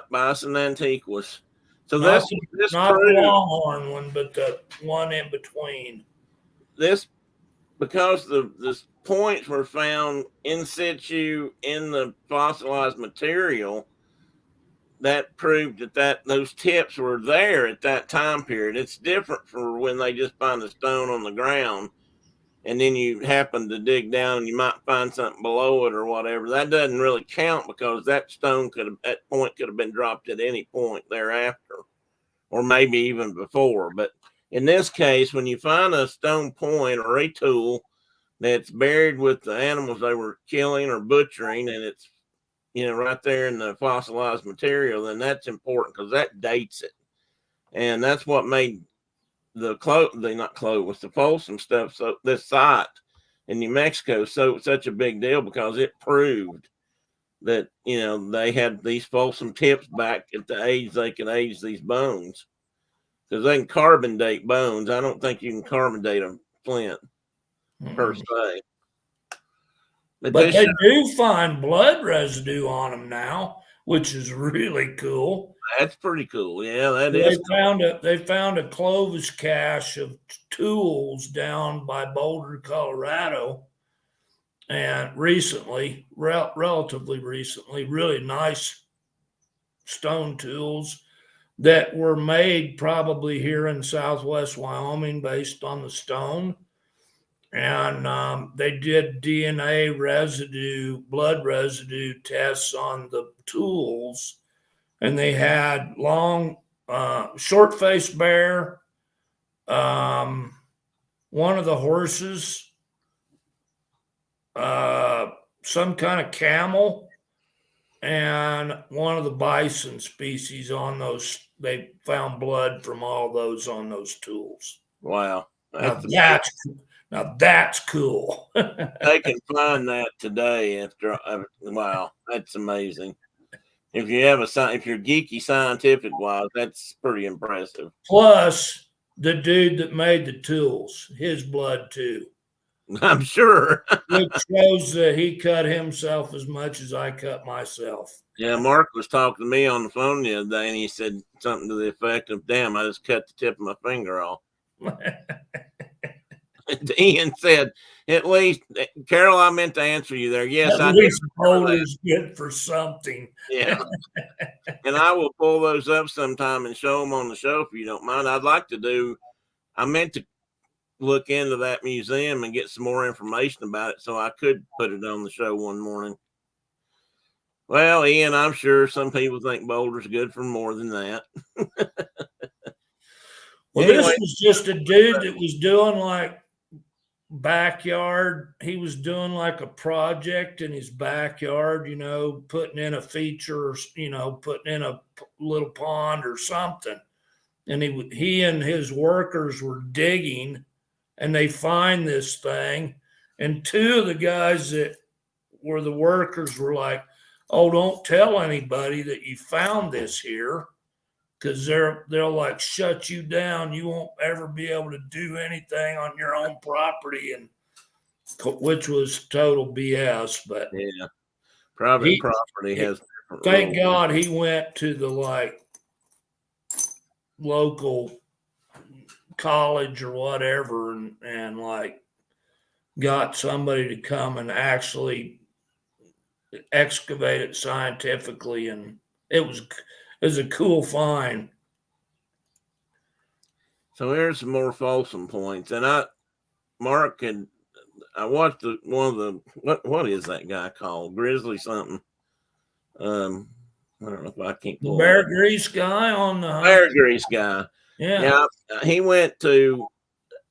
bison antiquus. So
Not
this
not the
proved
longhorn one, but the one in between.
this because the points were found in situ in the fossilized material. That proved that those tips were there at that time period. It's different for when they just find a stone on the ground and then you happen to dig down and you might find something below it or whatever. That doesn't really count because that stone that point could have been dropped at any point thereafter, or maybe even before. But in this case, when you find a stone point or a tool that's buried with the animals they were killing or butchering, and it's right there in the fossilized material, then that's important because that dates it. And that's what made the Folsom stuff, so this site in New Mexico, such a big deal because it proved that they had these Folsom tips back at the age they could age these bones, because they can carbon date bones. I don't think you can carbon date a flint per se.
But they do find blood residue on them now, which is really cool.
That's pretty cool. Yeah,
They found a Clovis cache of tools down by Boulder, Colorado, and relatively recently, really nice stone tools that were made probably here in Southwest Wyoming based on the stone. And they did DNA residue, blood residue tests on the tools, and they had long, short-faced bear, one of the horses, some kind of camel, and one of the bison species on those. They found blood from all those on those tools.
Wow.
Now that's cool.
They can find that today wow, that's amazing. If you're geeky scientific wise, that's pretty impressive.
Plus, the dude that made the tools, his blood too.
I'm sure.
Which shows that he cut himself as much as I cut myself.
Yeah, Mark was talking to me on the phone the other day, and he said something to the effect of, "Damn, I just cut the tip of my finger off." Ian said, "At least, Carol, I meant to answer you there. Yes,
at least Boulder's good for something."
Yeah, and I will pull those up sometime and show them on the show if you don't mind. I meant to look into that museum and get some more information about it so I could put it on the show one morning. Well, Ian, I'm sure some people think Boulder's good for more than that.
Well, anyway, this was just a dude that was doing like backyard. He was doing like a project in his backyard, putting in a feature, putting in a little pond or something. And he and his workers were digging, and they find this thing. And two of the guys that were the workers were like, "Oh, don't tell anybody that you found this here, because they'll like shut you down. You won't ever be able to do anything on your own property," and which was total BS. But
yeah, private property has.
Thank God he went to the like local college or whatever, and like got somebody to come and actually excavate it scientifically, and it was a cool find.
So here's some more Folsom points, and I watched one of the what is that guy called? Grizzly something. I don't know if I can't pull
Bear Grease guy on the
Bear Grease guy.
Yeah,
he went to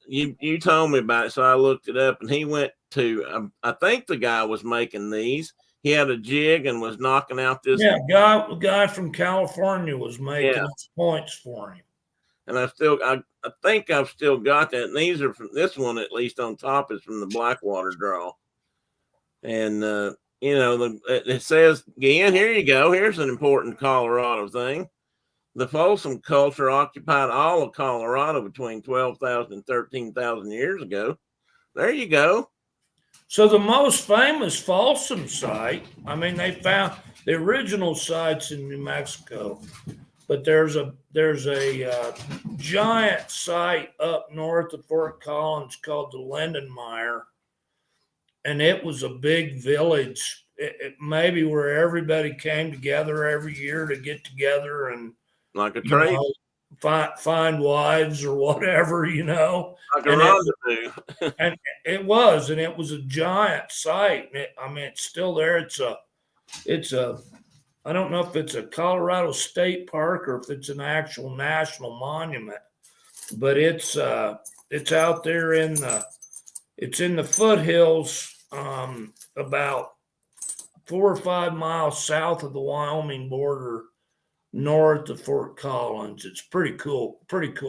you told me about it, so I looked it up, and he went to I think the guy was making these. He had a jig and was knocking out this.
Yeah, guy from California was making points for him.
And I think I've still got that. And these are from this one, at least on top, is from the Blackwater draw. And it says again, here you go. Here's an important Colorado thing. the Folsom culture occupied all of Colorado between 12,000 and 13,000 years ago. There you go.
So the most famous Folsom site, I mean, they found the original sites in New Mexico, but there's a giant site up north of Fort Collins called the Lindenmeyer, and it was a big village. It maybe where everybody came together every year to get together and
Like a trade,
find wives or whatever,
like a
and
rendezvous.
and it was a giant site. I mean, it's still there. It's a, I don't know if it's a Colorado State Park or if it's an actual national monument, but it's out there it's in the foothills, about 4 or 5 miles south of the Wyoming border, north of Fort Collins. It's pretty cool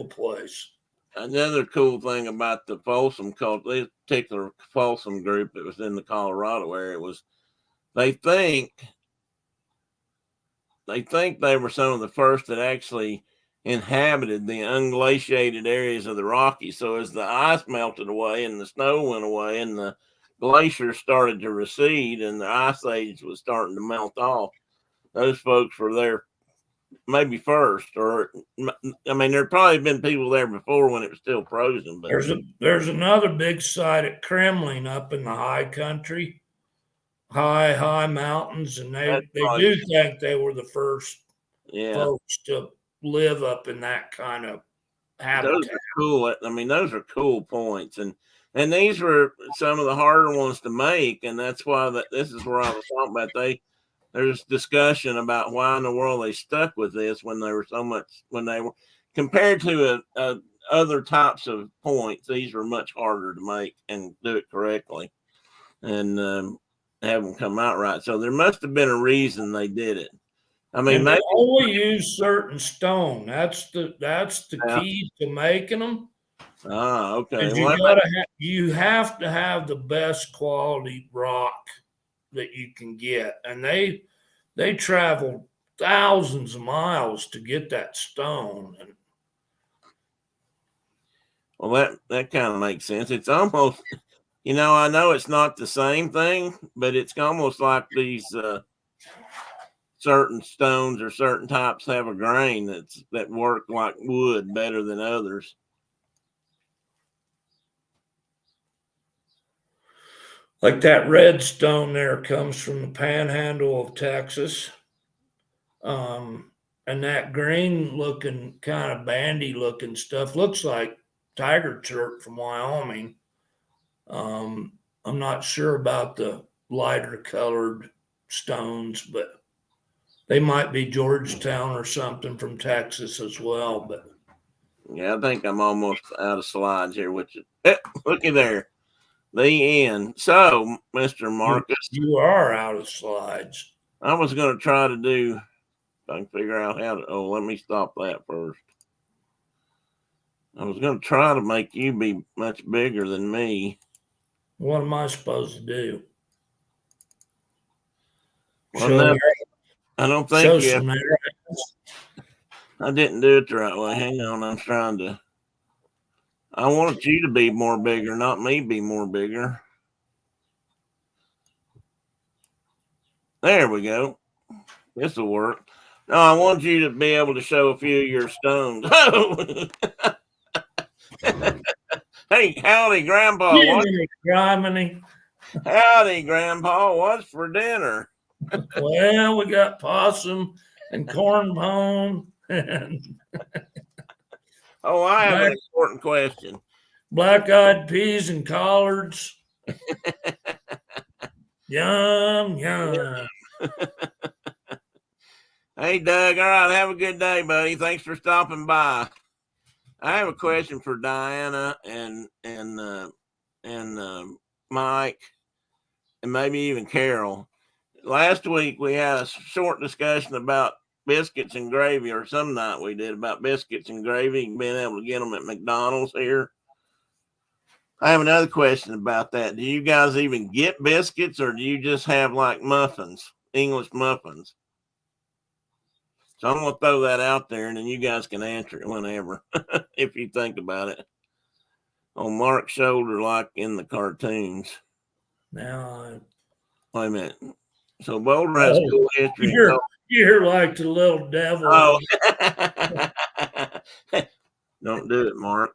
place.
Another cool thing about the Folsom culture, this particular Folsom group that was in the Colorado area, was they think they were some of the first that actually inhabited the unglaciated areas of the Rockies. So as the ice melted away and the snow went away and the glaciers started to recede and the ice age was starting to melt off, those folks were there maybe first, or I mean, there'd probably been people there before when it was still frozen. But
there's another big site at Kremlin up in the high country, high mountains, and they do think they were the first folks to live up in that kind of habitat.
Those are cool. I mean, those are cool points, and these were some of the harder ones to make, and that's why this is where I was talking about. There's discussion about why in the world they stuck with this when they were compared to other types of points. These were much harder to make and do it correctly, and have them come out right. So there must have been a reason they did it. I mean,
they only use certain stone. That's the key to making them.
Ah, okay.
You have to have the best quality rock that you can get, and they travel thousands of miles to get that stone. And
well, that kind of makes sense. It's almost, I know it's not the same thing, but it's almost like these certain stones or certain types have a grain that work like wood better than others.
Like that red stone there comes from the panhandle of Texas. And that green looking kind of bandy looking stuff looks like tiger chert from Wyoming. I'm not sure about the lighter colored stones, but they might be Georgetown or something from Texas as well. But
yeah, I think I'm almost out of slides here, looky there. The end. So, Mr. Marcus,
you are out of slides.
I was going to try to do, if I can figure out how to, let me stop that first. I was going to try to make you be much bigger than me.
What am I supposed to do?
Well, no, I don't think you. I didn't do it the right way. Hang on, I'm trying to. I wanted you to be more bigger, not me be more bigger. There we go. This will work. No, I want you to be able to show a few of your stones. Hey, howdy, Grandpa. Howdy, Grandpa. What's for dinner?
Well, we got possum and corn bone.
Oh, I have an important question.
Black-eyed peas and collards. Yum, yum.
Hey, Doug. All right, have a good day, buddy. Thanks for stopping by. I have a question for Diana and Mike, and maybe even Carol. Last week we had a short discussion about biscuits and gravy, or some night we did about biscuits and gravy and being able to get them at McDonald's here. I have another question about that. Do you guys even get biscuits, or do you just have like muffins, English muffins? So I'm going to throw that out there, and then you guys can answer it whenever, if you think about it. On Mark's shoulder, like in the cartoons.
Now,
Wait a minute. So Boulder has
Oh,
cool history.
you're like the little devil.
Oh. Don't do it, Mark.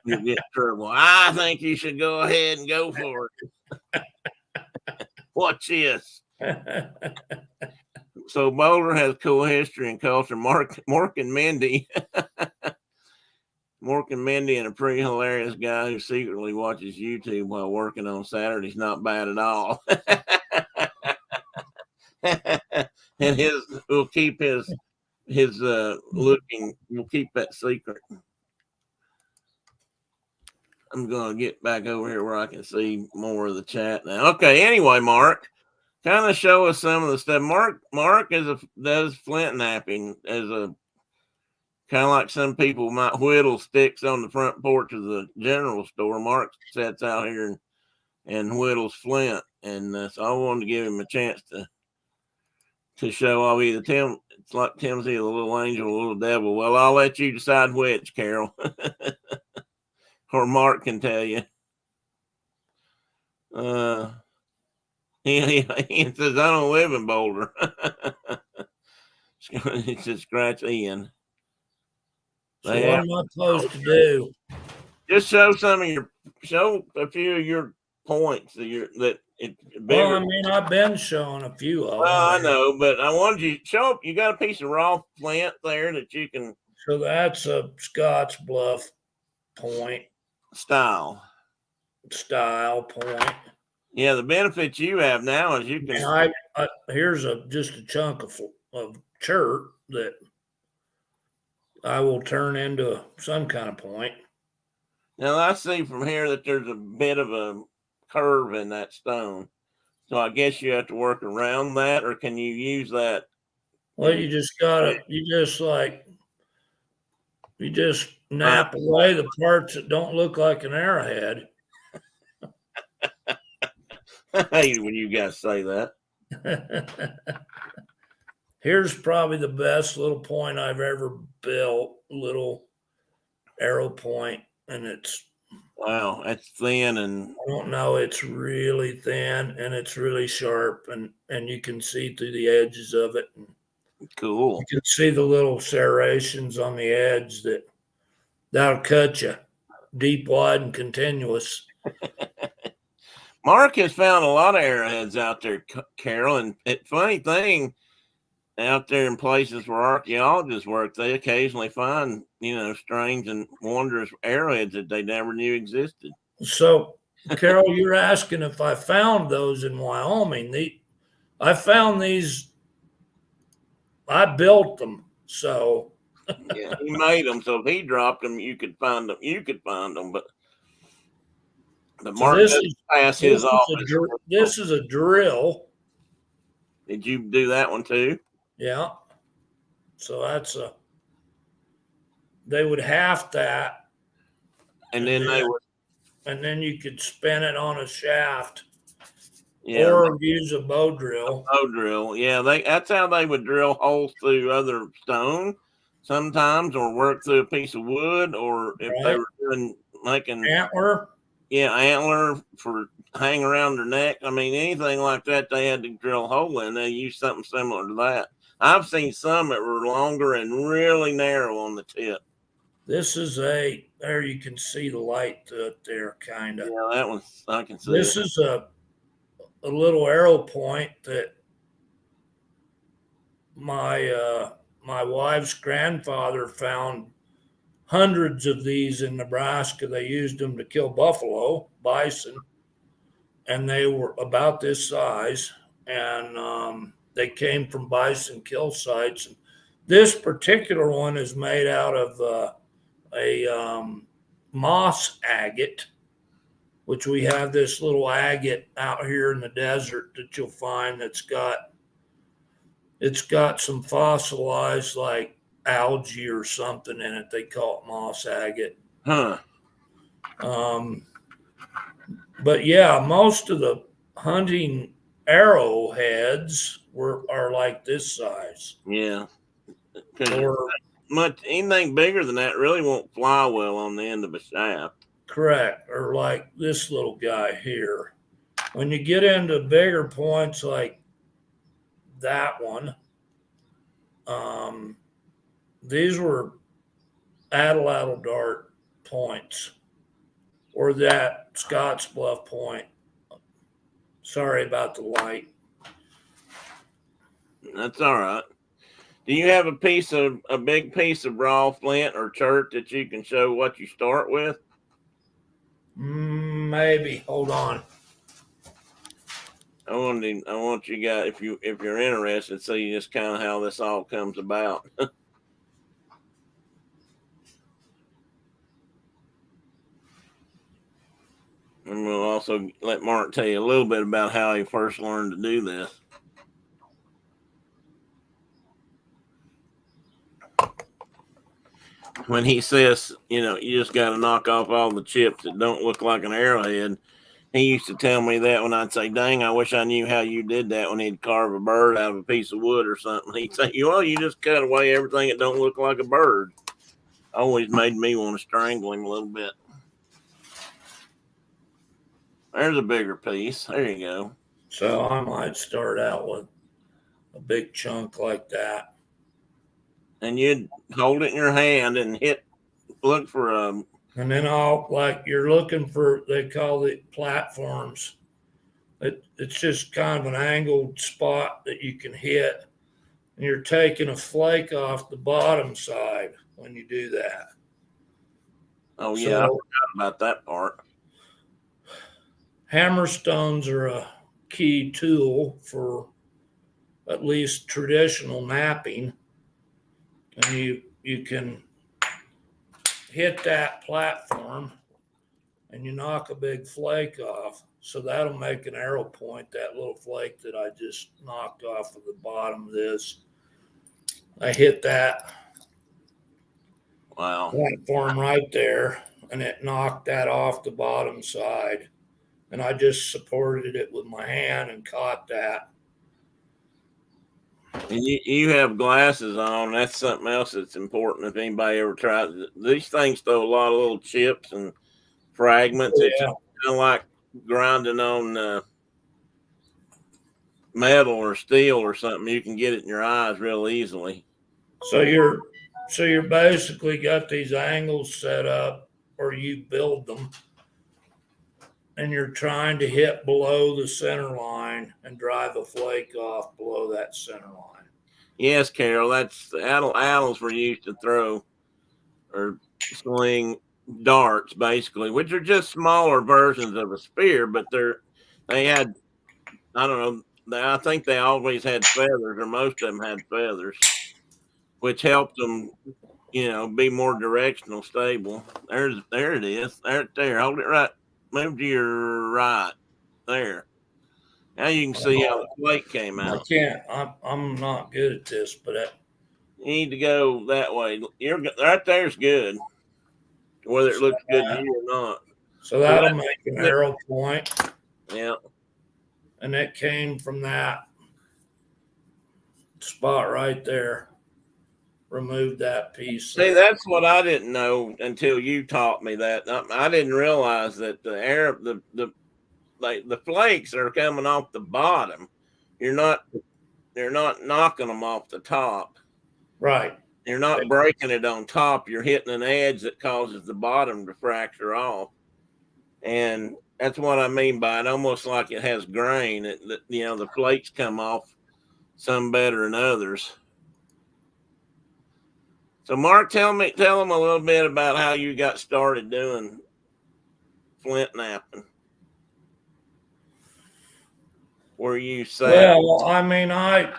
You get in trouble. I think you should go ahead and go for it. Watch this. So Boulder has cool history and culture. Mark and Mindy. Mark and Mindy, and a pretty hilarious guy who secretly watches YouTube while working on Saturdays. Not bad at all. And we'll keep his looking. We'll keep that secret. I'm gonna get back over here where I can see more of the chat now. Okay. Anyway, Mark, kind of show us some of the stuff. Mark does flint napping as a kind of like some people might whittle sticks on the front porch of the general store. Mark sits out here and whittles flint, and so I wanted to give him a chance to show off. Either Tim, it's like Tim's either a little angel, a little devil. Well, I'll let you decide which, Carol. Or Mark can tell you. He says, I don't live in Boulder. He says, scratch Ian.
So what am I supposed to do?
Just show a few of your points that
Well, I mean, I've been showing a few of them.
Well, I know, but I wanted you to show up. You got a piece of raw flint there that you can.
So that's a Scotts Bluff point.
Style
point.
Yeah, the benefit you have now is you can.
Here's just a chunk of chert that I will turn into some kind of point.
Now I see from here that there's a bit of a curve in that stone, so I guess you have to work around that, or can you use that?
Well, you just nap away the parts that don't look like an arrowhead.
I hate when you guys say that.
Here's probably the best little point I've ever built, little arrow point, and it's
wow, that's thin, and
I don't know, it's really thin and it's really sharp, and you can see through the edges of it.
Cool.
You can see the little serrations on the edge that'll cut you deep, wide, and continuous.
Mark has found a lot of arrowheads out there, Carol, and funny thing, out there in places where archaeologists work, they occasionally find, strange and wondrous arrowheads that they never knew existed.
So, Carol, you're asking if I found those in Wyoming. I found these. I built them, so.
Yeah, he made them, so if he dropped them, you could find them. But Mark doesn't pass his office.
This is a drill.
Did you do that one too?
Yeah. So they would half that.
And then they would.
And then you could spin it on a shaft.
Yeah,
or use a bow drill.
Yeah, that's how they would drill holes through other stone sometimes, or work through a piece of wood, or if they were making
antler.
Yeah, antler for hang around their neck. I mean, anything like that, they had to drill a hole in. They used something similar to that. I've seen some that were longer and really narrow on the tip.
This is there you can see the light to it there, kind of.
Yeah, that one I can see.
This is a little arrow point that my wife's grandfather found hundreds of these in Nebraska. They used them to kill buffalo, bison, and they were about this size, and they came from bison kill sites. This particular one is made out of a moss agate, which we have this little agate out here in the desert that you'll find it's got some fossilized like algae or something in it. They call it moss agate.
Huh.
But yeah, most of the hunting arrowheads are like this size.
Yeah. Because
or
much anything bigger than that really won't fly well on the end of a shaft.
correct, or like this little guy here. When you get into bigger points like that one, these were Atlatl Dart points, or that Scottsbluff point. Sorry about the light.
That's all right. Do you have a big piece of raw flint or chert that you can show what you start with?
Maybe. Hold on.
I want you guys, if you're interested, see just kind of how this all comes about. And we'll also let Mark tell you a little bit about how he first learned to do this. When he says, you just got to knock off all the chips that don't look like an arrowhead, he used to tell me that when I'd say, dang, I wish I knew how you did that when he'd carve a bird out of a piece of wood or something. He'd say, well, you just cut away everything that don't look like a bird. Always made me want to strangle him a little bit. There's a bigger piece. There you go.
So I might start out with a big chunk like that.
And you'd hold it in your hand and look for
And then you're looking for, they call it platforms. It's just kind of an angled spot that you can hit. And you're taking a flake off the bottom side when you do that.
Oh, yeah, I forgot about that part.
Hammerstones are a key tool for at least traditional knapping. And you can hit that platform and you knock a big flake off. So that'll make an arrow point, that little flake that I just knocked off of the bottom of this. I hit that platform right there, and it knocked that off the bottom side. And I just supported it with my hand and caught that.
And you have glasses on. That's something else that's important if anybody ever tries. These things throw a lot of little chips and fragments.
Yeah.
It's kind of like grinding on metal or steel or something. You can get it in your eyes real easily.
So you're basically got these angles set up, or you build them, and you're trying to hit below the center line and drive a flake off below that center line.
Yes, Carol, that's the Atlatls were used to throw or sling darts, basically, which are just smaller versions of a spear, but they had, I don't know, I think they always had feathers, or most of them had feathers, which helped them, be more directional stable. There it is. There. Hold it right. Move to your right. There. Now you can see how the flake came
I
out.
can't. I'm not good at this, but
You need to go that way. You're right there's good. Whether it looks good to you or not.
So that'll make an arrow point.
Yeah.
And it came from that spot right there. Remove that piece.
See, that's what I didn't know until you taught me that. I didn't realize that the flakes are coming off the bottom. They're not knocking them off the top.
Right.
You're not breaking it on top. You're hitting an edge that causes the bottom to fracture off. And that's what I mean by it. Almost like it has grain. The flakes come off some better than others. So, Mark, tell them a little bit about how you got started doing flint knapping. Where you say?
Well, I mean, I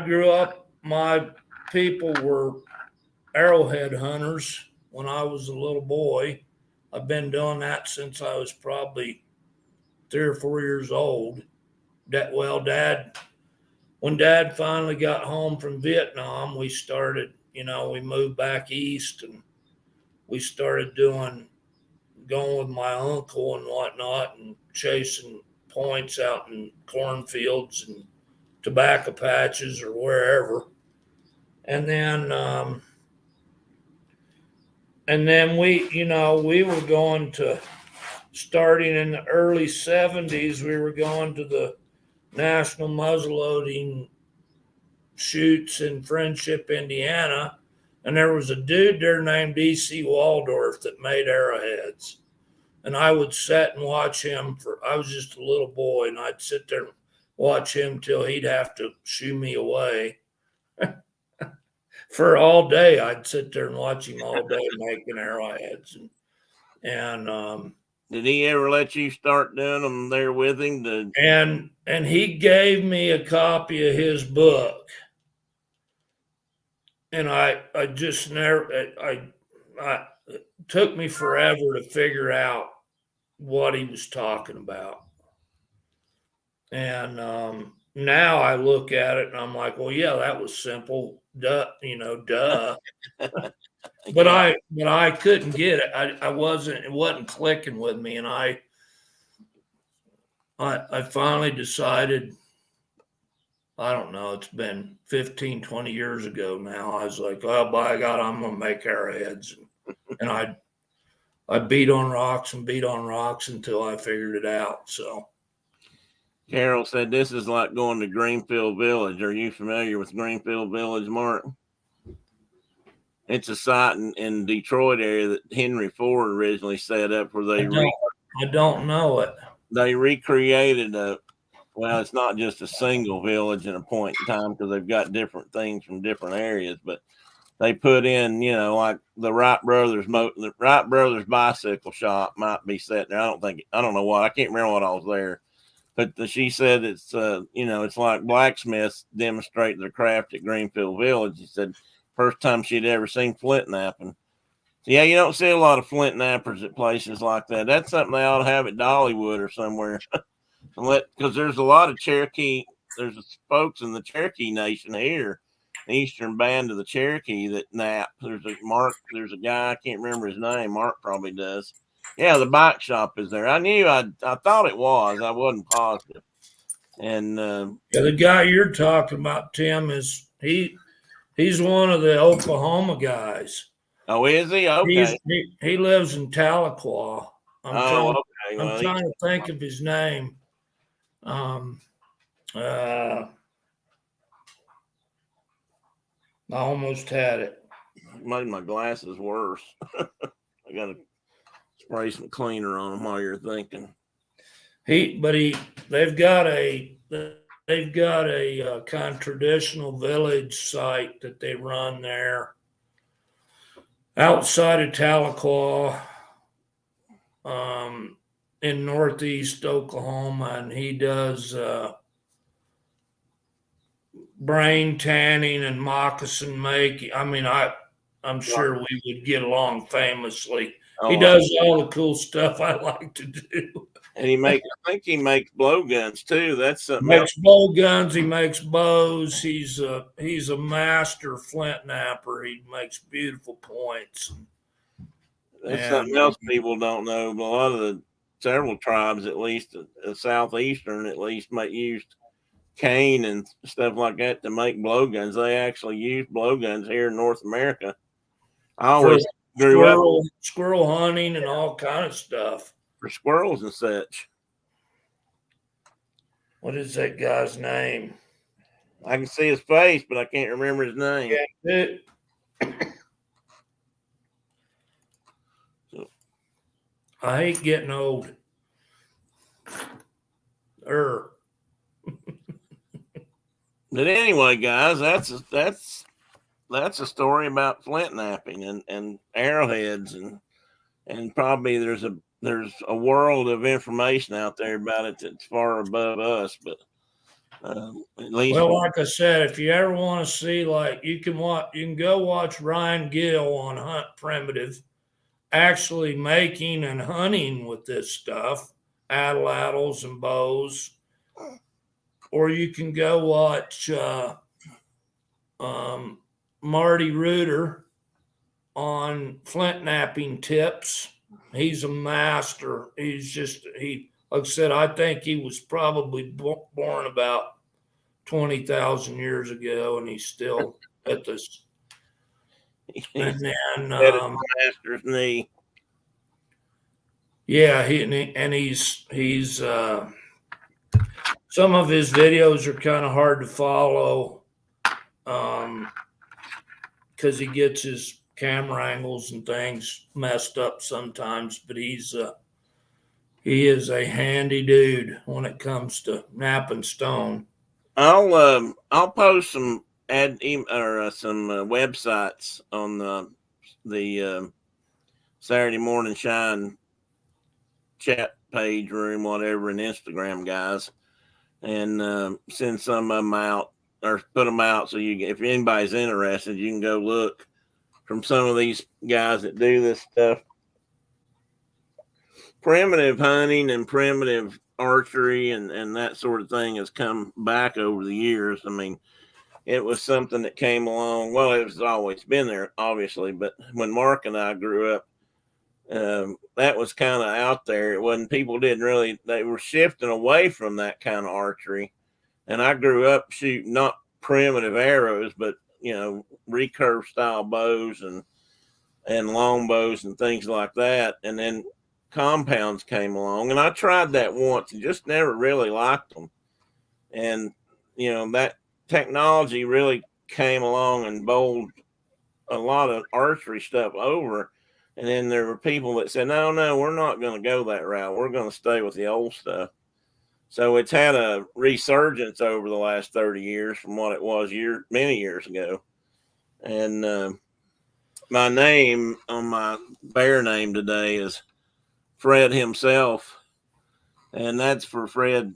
grew up. My people were arrowhead hunters when I was a little boy. I've been doing that since I was probably 3 or 4 years old. When Dad finally got home from Vietnam, we started, we moved back east and we started going with my uncle and whatnot and chasing points out in cornfields and tobacco patches or wherever. And then we were going to, starting in the early 70s, we were going to the National Muzzleloading shoots in Friendship, Indiana. And there was a dude there named E.C. Waldorf that made arrowheads. And I would sit and watch him I was just a little boy, and I'd sit there and watch him till he'd have to shoo me away. For all day, I'd sit there and watch him all day making arrowheads. And
did he ever let you start doing them there with him?
And he gave me a copy of his book. And I just never, it took me forever to figure out what he was talking about. And now I look at it and I'm like, well, yeah, that was simple. Duh. But I couldn't get it. It wasn't clicking with me. And I finally decided, I don't know, it's been 15, 20 years ago now. I was like, oh, by God, I'm going to make arrowheads. And I beat on rocks until I figured it out. So
Carol said this is like going to Greenfield Village. Are you familiar with Greenfield Village, Mark? It's a site in Detroit area that Henry Ford originally set up where
I don't know it.
They recreated well, it's not just a single village in a point in time because they've got different things from different areas, but they put in, like the Wright Brothers bicycle shop might be set there. I don't know what, I can't remember what I was there, but she said it's, it's like blacksmiths demonstrate their craft at Greenfield Village. She said first time she'd ever seen flint knapping. Yeah, you don't see a lot of flint knappers at places like that. That's something they ought to have at Dollywood or somewhere. Because there's a lot of Cherokee, there's folks in the Cherokee Nation here, the eastern band of the Cherokee that nap. There's a guy, I can't remember his name. Mark probably does. Yeah, the bike shop is there. I thought it was. I wasn't positive. And
the guy you're talking about, Tim, he's one of the Oklahoma guys.
Oh, is he? Okay.
He lives in Tahlequah. I'm
Well,
trying to think of his name. I almost had it.
Made my glasses worse. I got to spray some cleaner on them while you're thinking.
They've got a kind of traditional village site that they run there outside of Tahlequah, in northeast Oklahoma, and he does brain tanning and moccasin making. I mean, I'm sure we would get along famously. He does all the cool stuff I like to do.
And I think he makes blowguns too. That's something.
Makes blowguns. He makes bows. He's a master flint napper. He makes beautiful points.
That's something else people don't know. But a lot of several tribes, at least southeastern, at least, might use cane and stuff like that to make blowguns. They actually use blowguns here in North America. I always grew up
squirrel hunting and all kind of stuff.
For squirrels and such.
What is that guy's name?
I can see his face, but I can't remember his name.
I hate getting old.
But anyway, guys, that's a story about flint napping and arrowheads and probably there's a world of information out there about it that's far above us, but at least.
Well, like I said, if you ever want to see, like, you can go watch Ryan Gill on Hunt Primitive, actually making and hunting with this stuff, atlatls and bows, or you can go watch Marty Reuter on flint napping tips. He's a master. Like I said, I think he was probably born about 20,000 years ago, and he's still at this. And then,
At his master's knee.
yeah, he's some of his videos are kind of hard to follow, because he gets his camera angles and things messed up sometimes. But he is a handy dude when it comes to napping stone.
I'll post some websites on the Saturday Morning Shine chat page room, whatever, and Instagram, guys, and send some of them out or put them out so if anybody's interested, you can go look from some of these guys that do this stuff. Primitive hunting and primitive archery and that sort of thing has come back over the years. I mean, it was something that came along. Well, it was always been there, obviously, but when Mark and I grew up, that was kind of out there. It wasn't, people didn't really, they were shifting away from that kind of archery. And I grew up shooting not primitive arrows, but, recurve style bows and long bows and things like that. And then compounds came along, and I tried that once and just never really liked them. And, that technology really came along and bowled a lot of archery stuff over. And then there were people that said, no, we're not going to go that route. We're going to stay with the old stuff. So it's had a resurgence over the last 30 years from what it was many years ago. And my name on my bear name today is Fred himself. And that's for Fred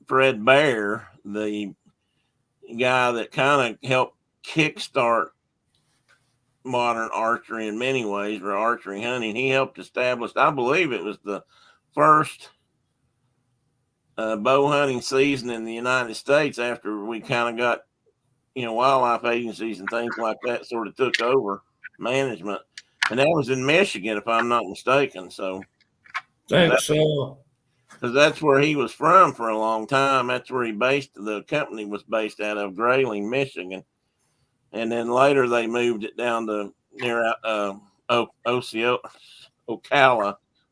Bear, the guy that kind of helped kickstart modern archery in many ways, or archery hunting. He helped establish, I believe it was the first bow hunting season in the United States after we kind of got, wildlife agencies and things like that sort of took over management. And that was in Michigan, if I'm not mistaken. So,
So
because that's where he was from for a long time. That's where the company was based out of, Grayling, Michigan. And then later they moved it down to near Ocala,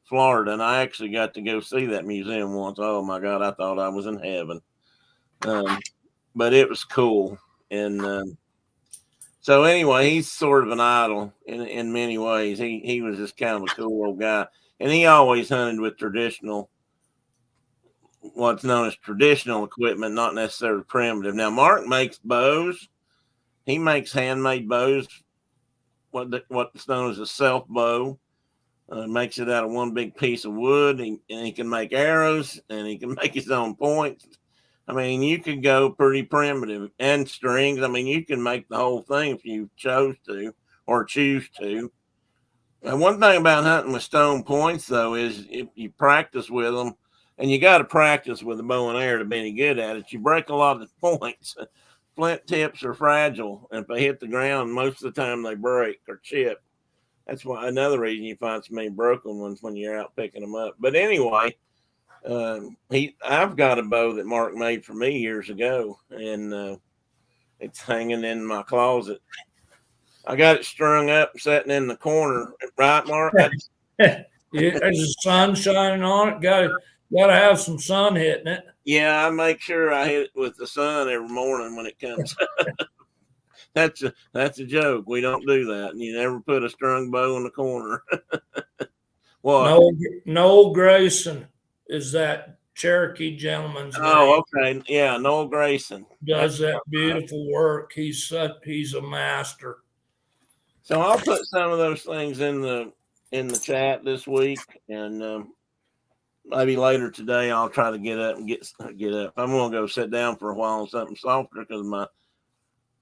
Florida. And I actually got to go see that museum once. Oh my God, I thought I was in heaven. But it was cool. And so anyway, he's sort of an idol in many ways. He was just kind of a cool old guy. And he always hunted with what's known as traditional equipment, not necessarily primitive. Now, Mark makes bows. He makes handmade bows, what's known as a self bow. Makes it out of one big piece of wood. And he can make arrows, and he can make his own points. I mean, you could go pretty primitive, and strings. I mean, you can make the whole thing if you chose to or choose to. And one thing about hunting with stone points, though, is if you practice with them, and you got to practice with a bow and arrow to be any good at it, you break a lot of the points. Flint tips are fragile, and if they hit the ground, most of the time they break or chip. That's why another reason you find so many broken ones when you're out picking them up. But anyway, I've got a bow that Mark made for me years ago, and it's hanging in my closet. I got it strung up, sitting in the corner, right, Mark?
there's the sun shining on it. Got to have some sun hitting it.
Yeah, I make sure I hit it with the sun every morning when it comes up. That's a joke. We don't do that. You never put a strung bow in the corner. What?
Noel Grayson is that Cherokee gentleman's name.
Oh, okay. Yeah, Noel Grayson
Does that beautiful work. He's a master.
So I'll put some of those things in the chat this week, and maybe later today I'll try to get up and get up. I'm gonna go sit down for a while on something softer because my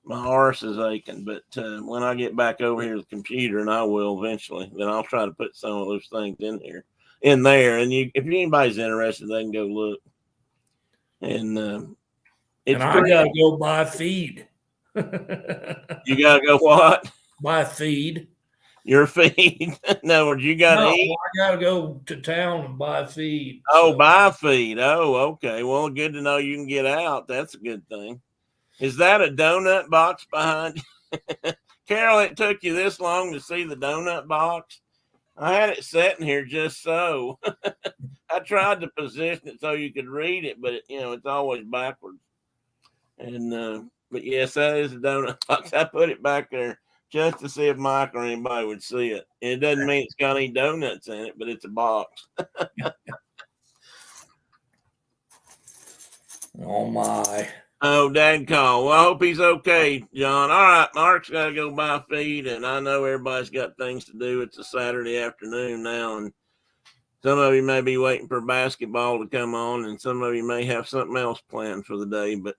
horse is aching. But when I get back over here to the computer, and I will eventually, then I'll try to put some of those things in there. And if anybody's interested, they can go look. And I
gotta go buy feed.
You gotta go what?
Buy feed.
Your feed? No, you gotta eat.
I gotta go to town and buy feed.
Oh, buy feed. Oh, okay. Well, good to know you can get out. That's a good thing. Is that a donut box behind you? Carol, it took you this long to see the donut box. I had it sitting here just so. I tried to position it so you could read it, but it's always backwards. And but yes, that is a donut box. I put it back there just to see if Mike or anybody would see it. It doesn't mean it's got any donuts in it, but it's a box.
Oh my.
Oh, dad call. Well, I hope he's okay, John. All right, Mark's got to go buy feed, and I know everybody's got things to do. It's a Saturday afternoon now, and some of you may be waiting for basketball to come on, and some of you may have something else planned for the day. But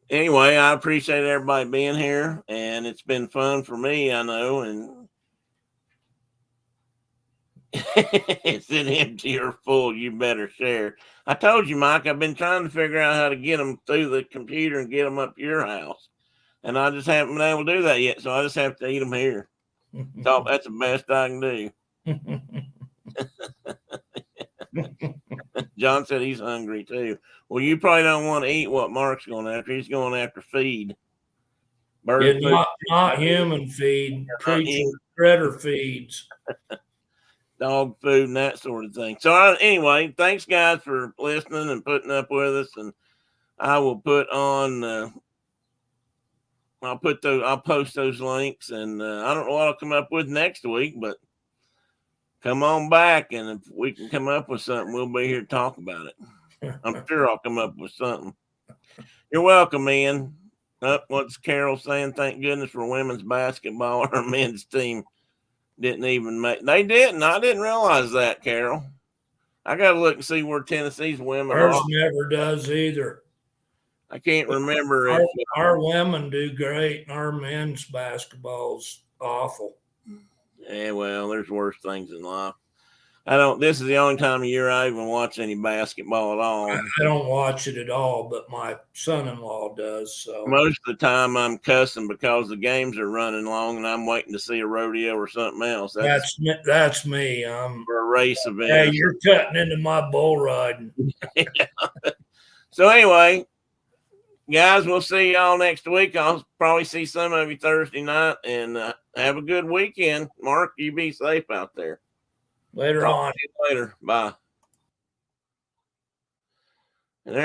anyway, I appreciate everybody being here, and it's been fun for me, I know. And is it empty or full? You better share. I told you, Mike, I've been trying to figure out how to get them through the computer and get them up to your house. And I just haven't been able to do that yet. So I just have to eat them here. So that's the best I can do. John said he's hungry too. Well, you probably don't want to eat what Mark's going after. He's going after feed.
Bird food. Not human feed, creature critter feeds.
Dog food and that sort of thing. So anyway, thanks guys for listening and putting up with us. And I will put on, I'll post those links, and I don't know what I'll come up with next week, but come on back. And if we can come up with something, we'll be here to talk about it. I'm sure I'll come up with something. You're welcome, Ian. What's Carol saying? Thank goodness for women's basketball. Our men's team didn't even make. They didn't. I didn't realize that, Carol. I got to look and see where Tennessee's women
Ours never does either.
I can't remember.
Our women do great, and our men's basketball's awful.
Yeah, well, there's worse things in life. This is the only time of year I even watch any basketball at all.
I don't watch it at all, but my son-in-law does. So
most of the time I'm cussing because the games are running long and I'm waiting to see a rodeo or something else.
That's me.
For a race event.
Yeah, you're cutting into my bull riding.
Yeah. So anyway, guys, we'll see y'all next week. I'll probably see some of you Thursday night, and have a good weekend. Mark, you be safe out there.
Later on.
Later. Bye. And there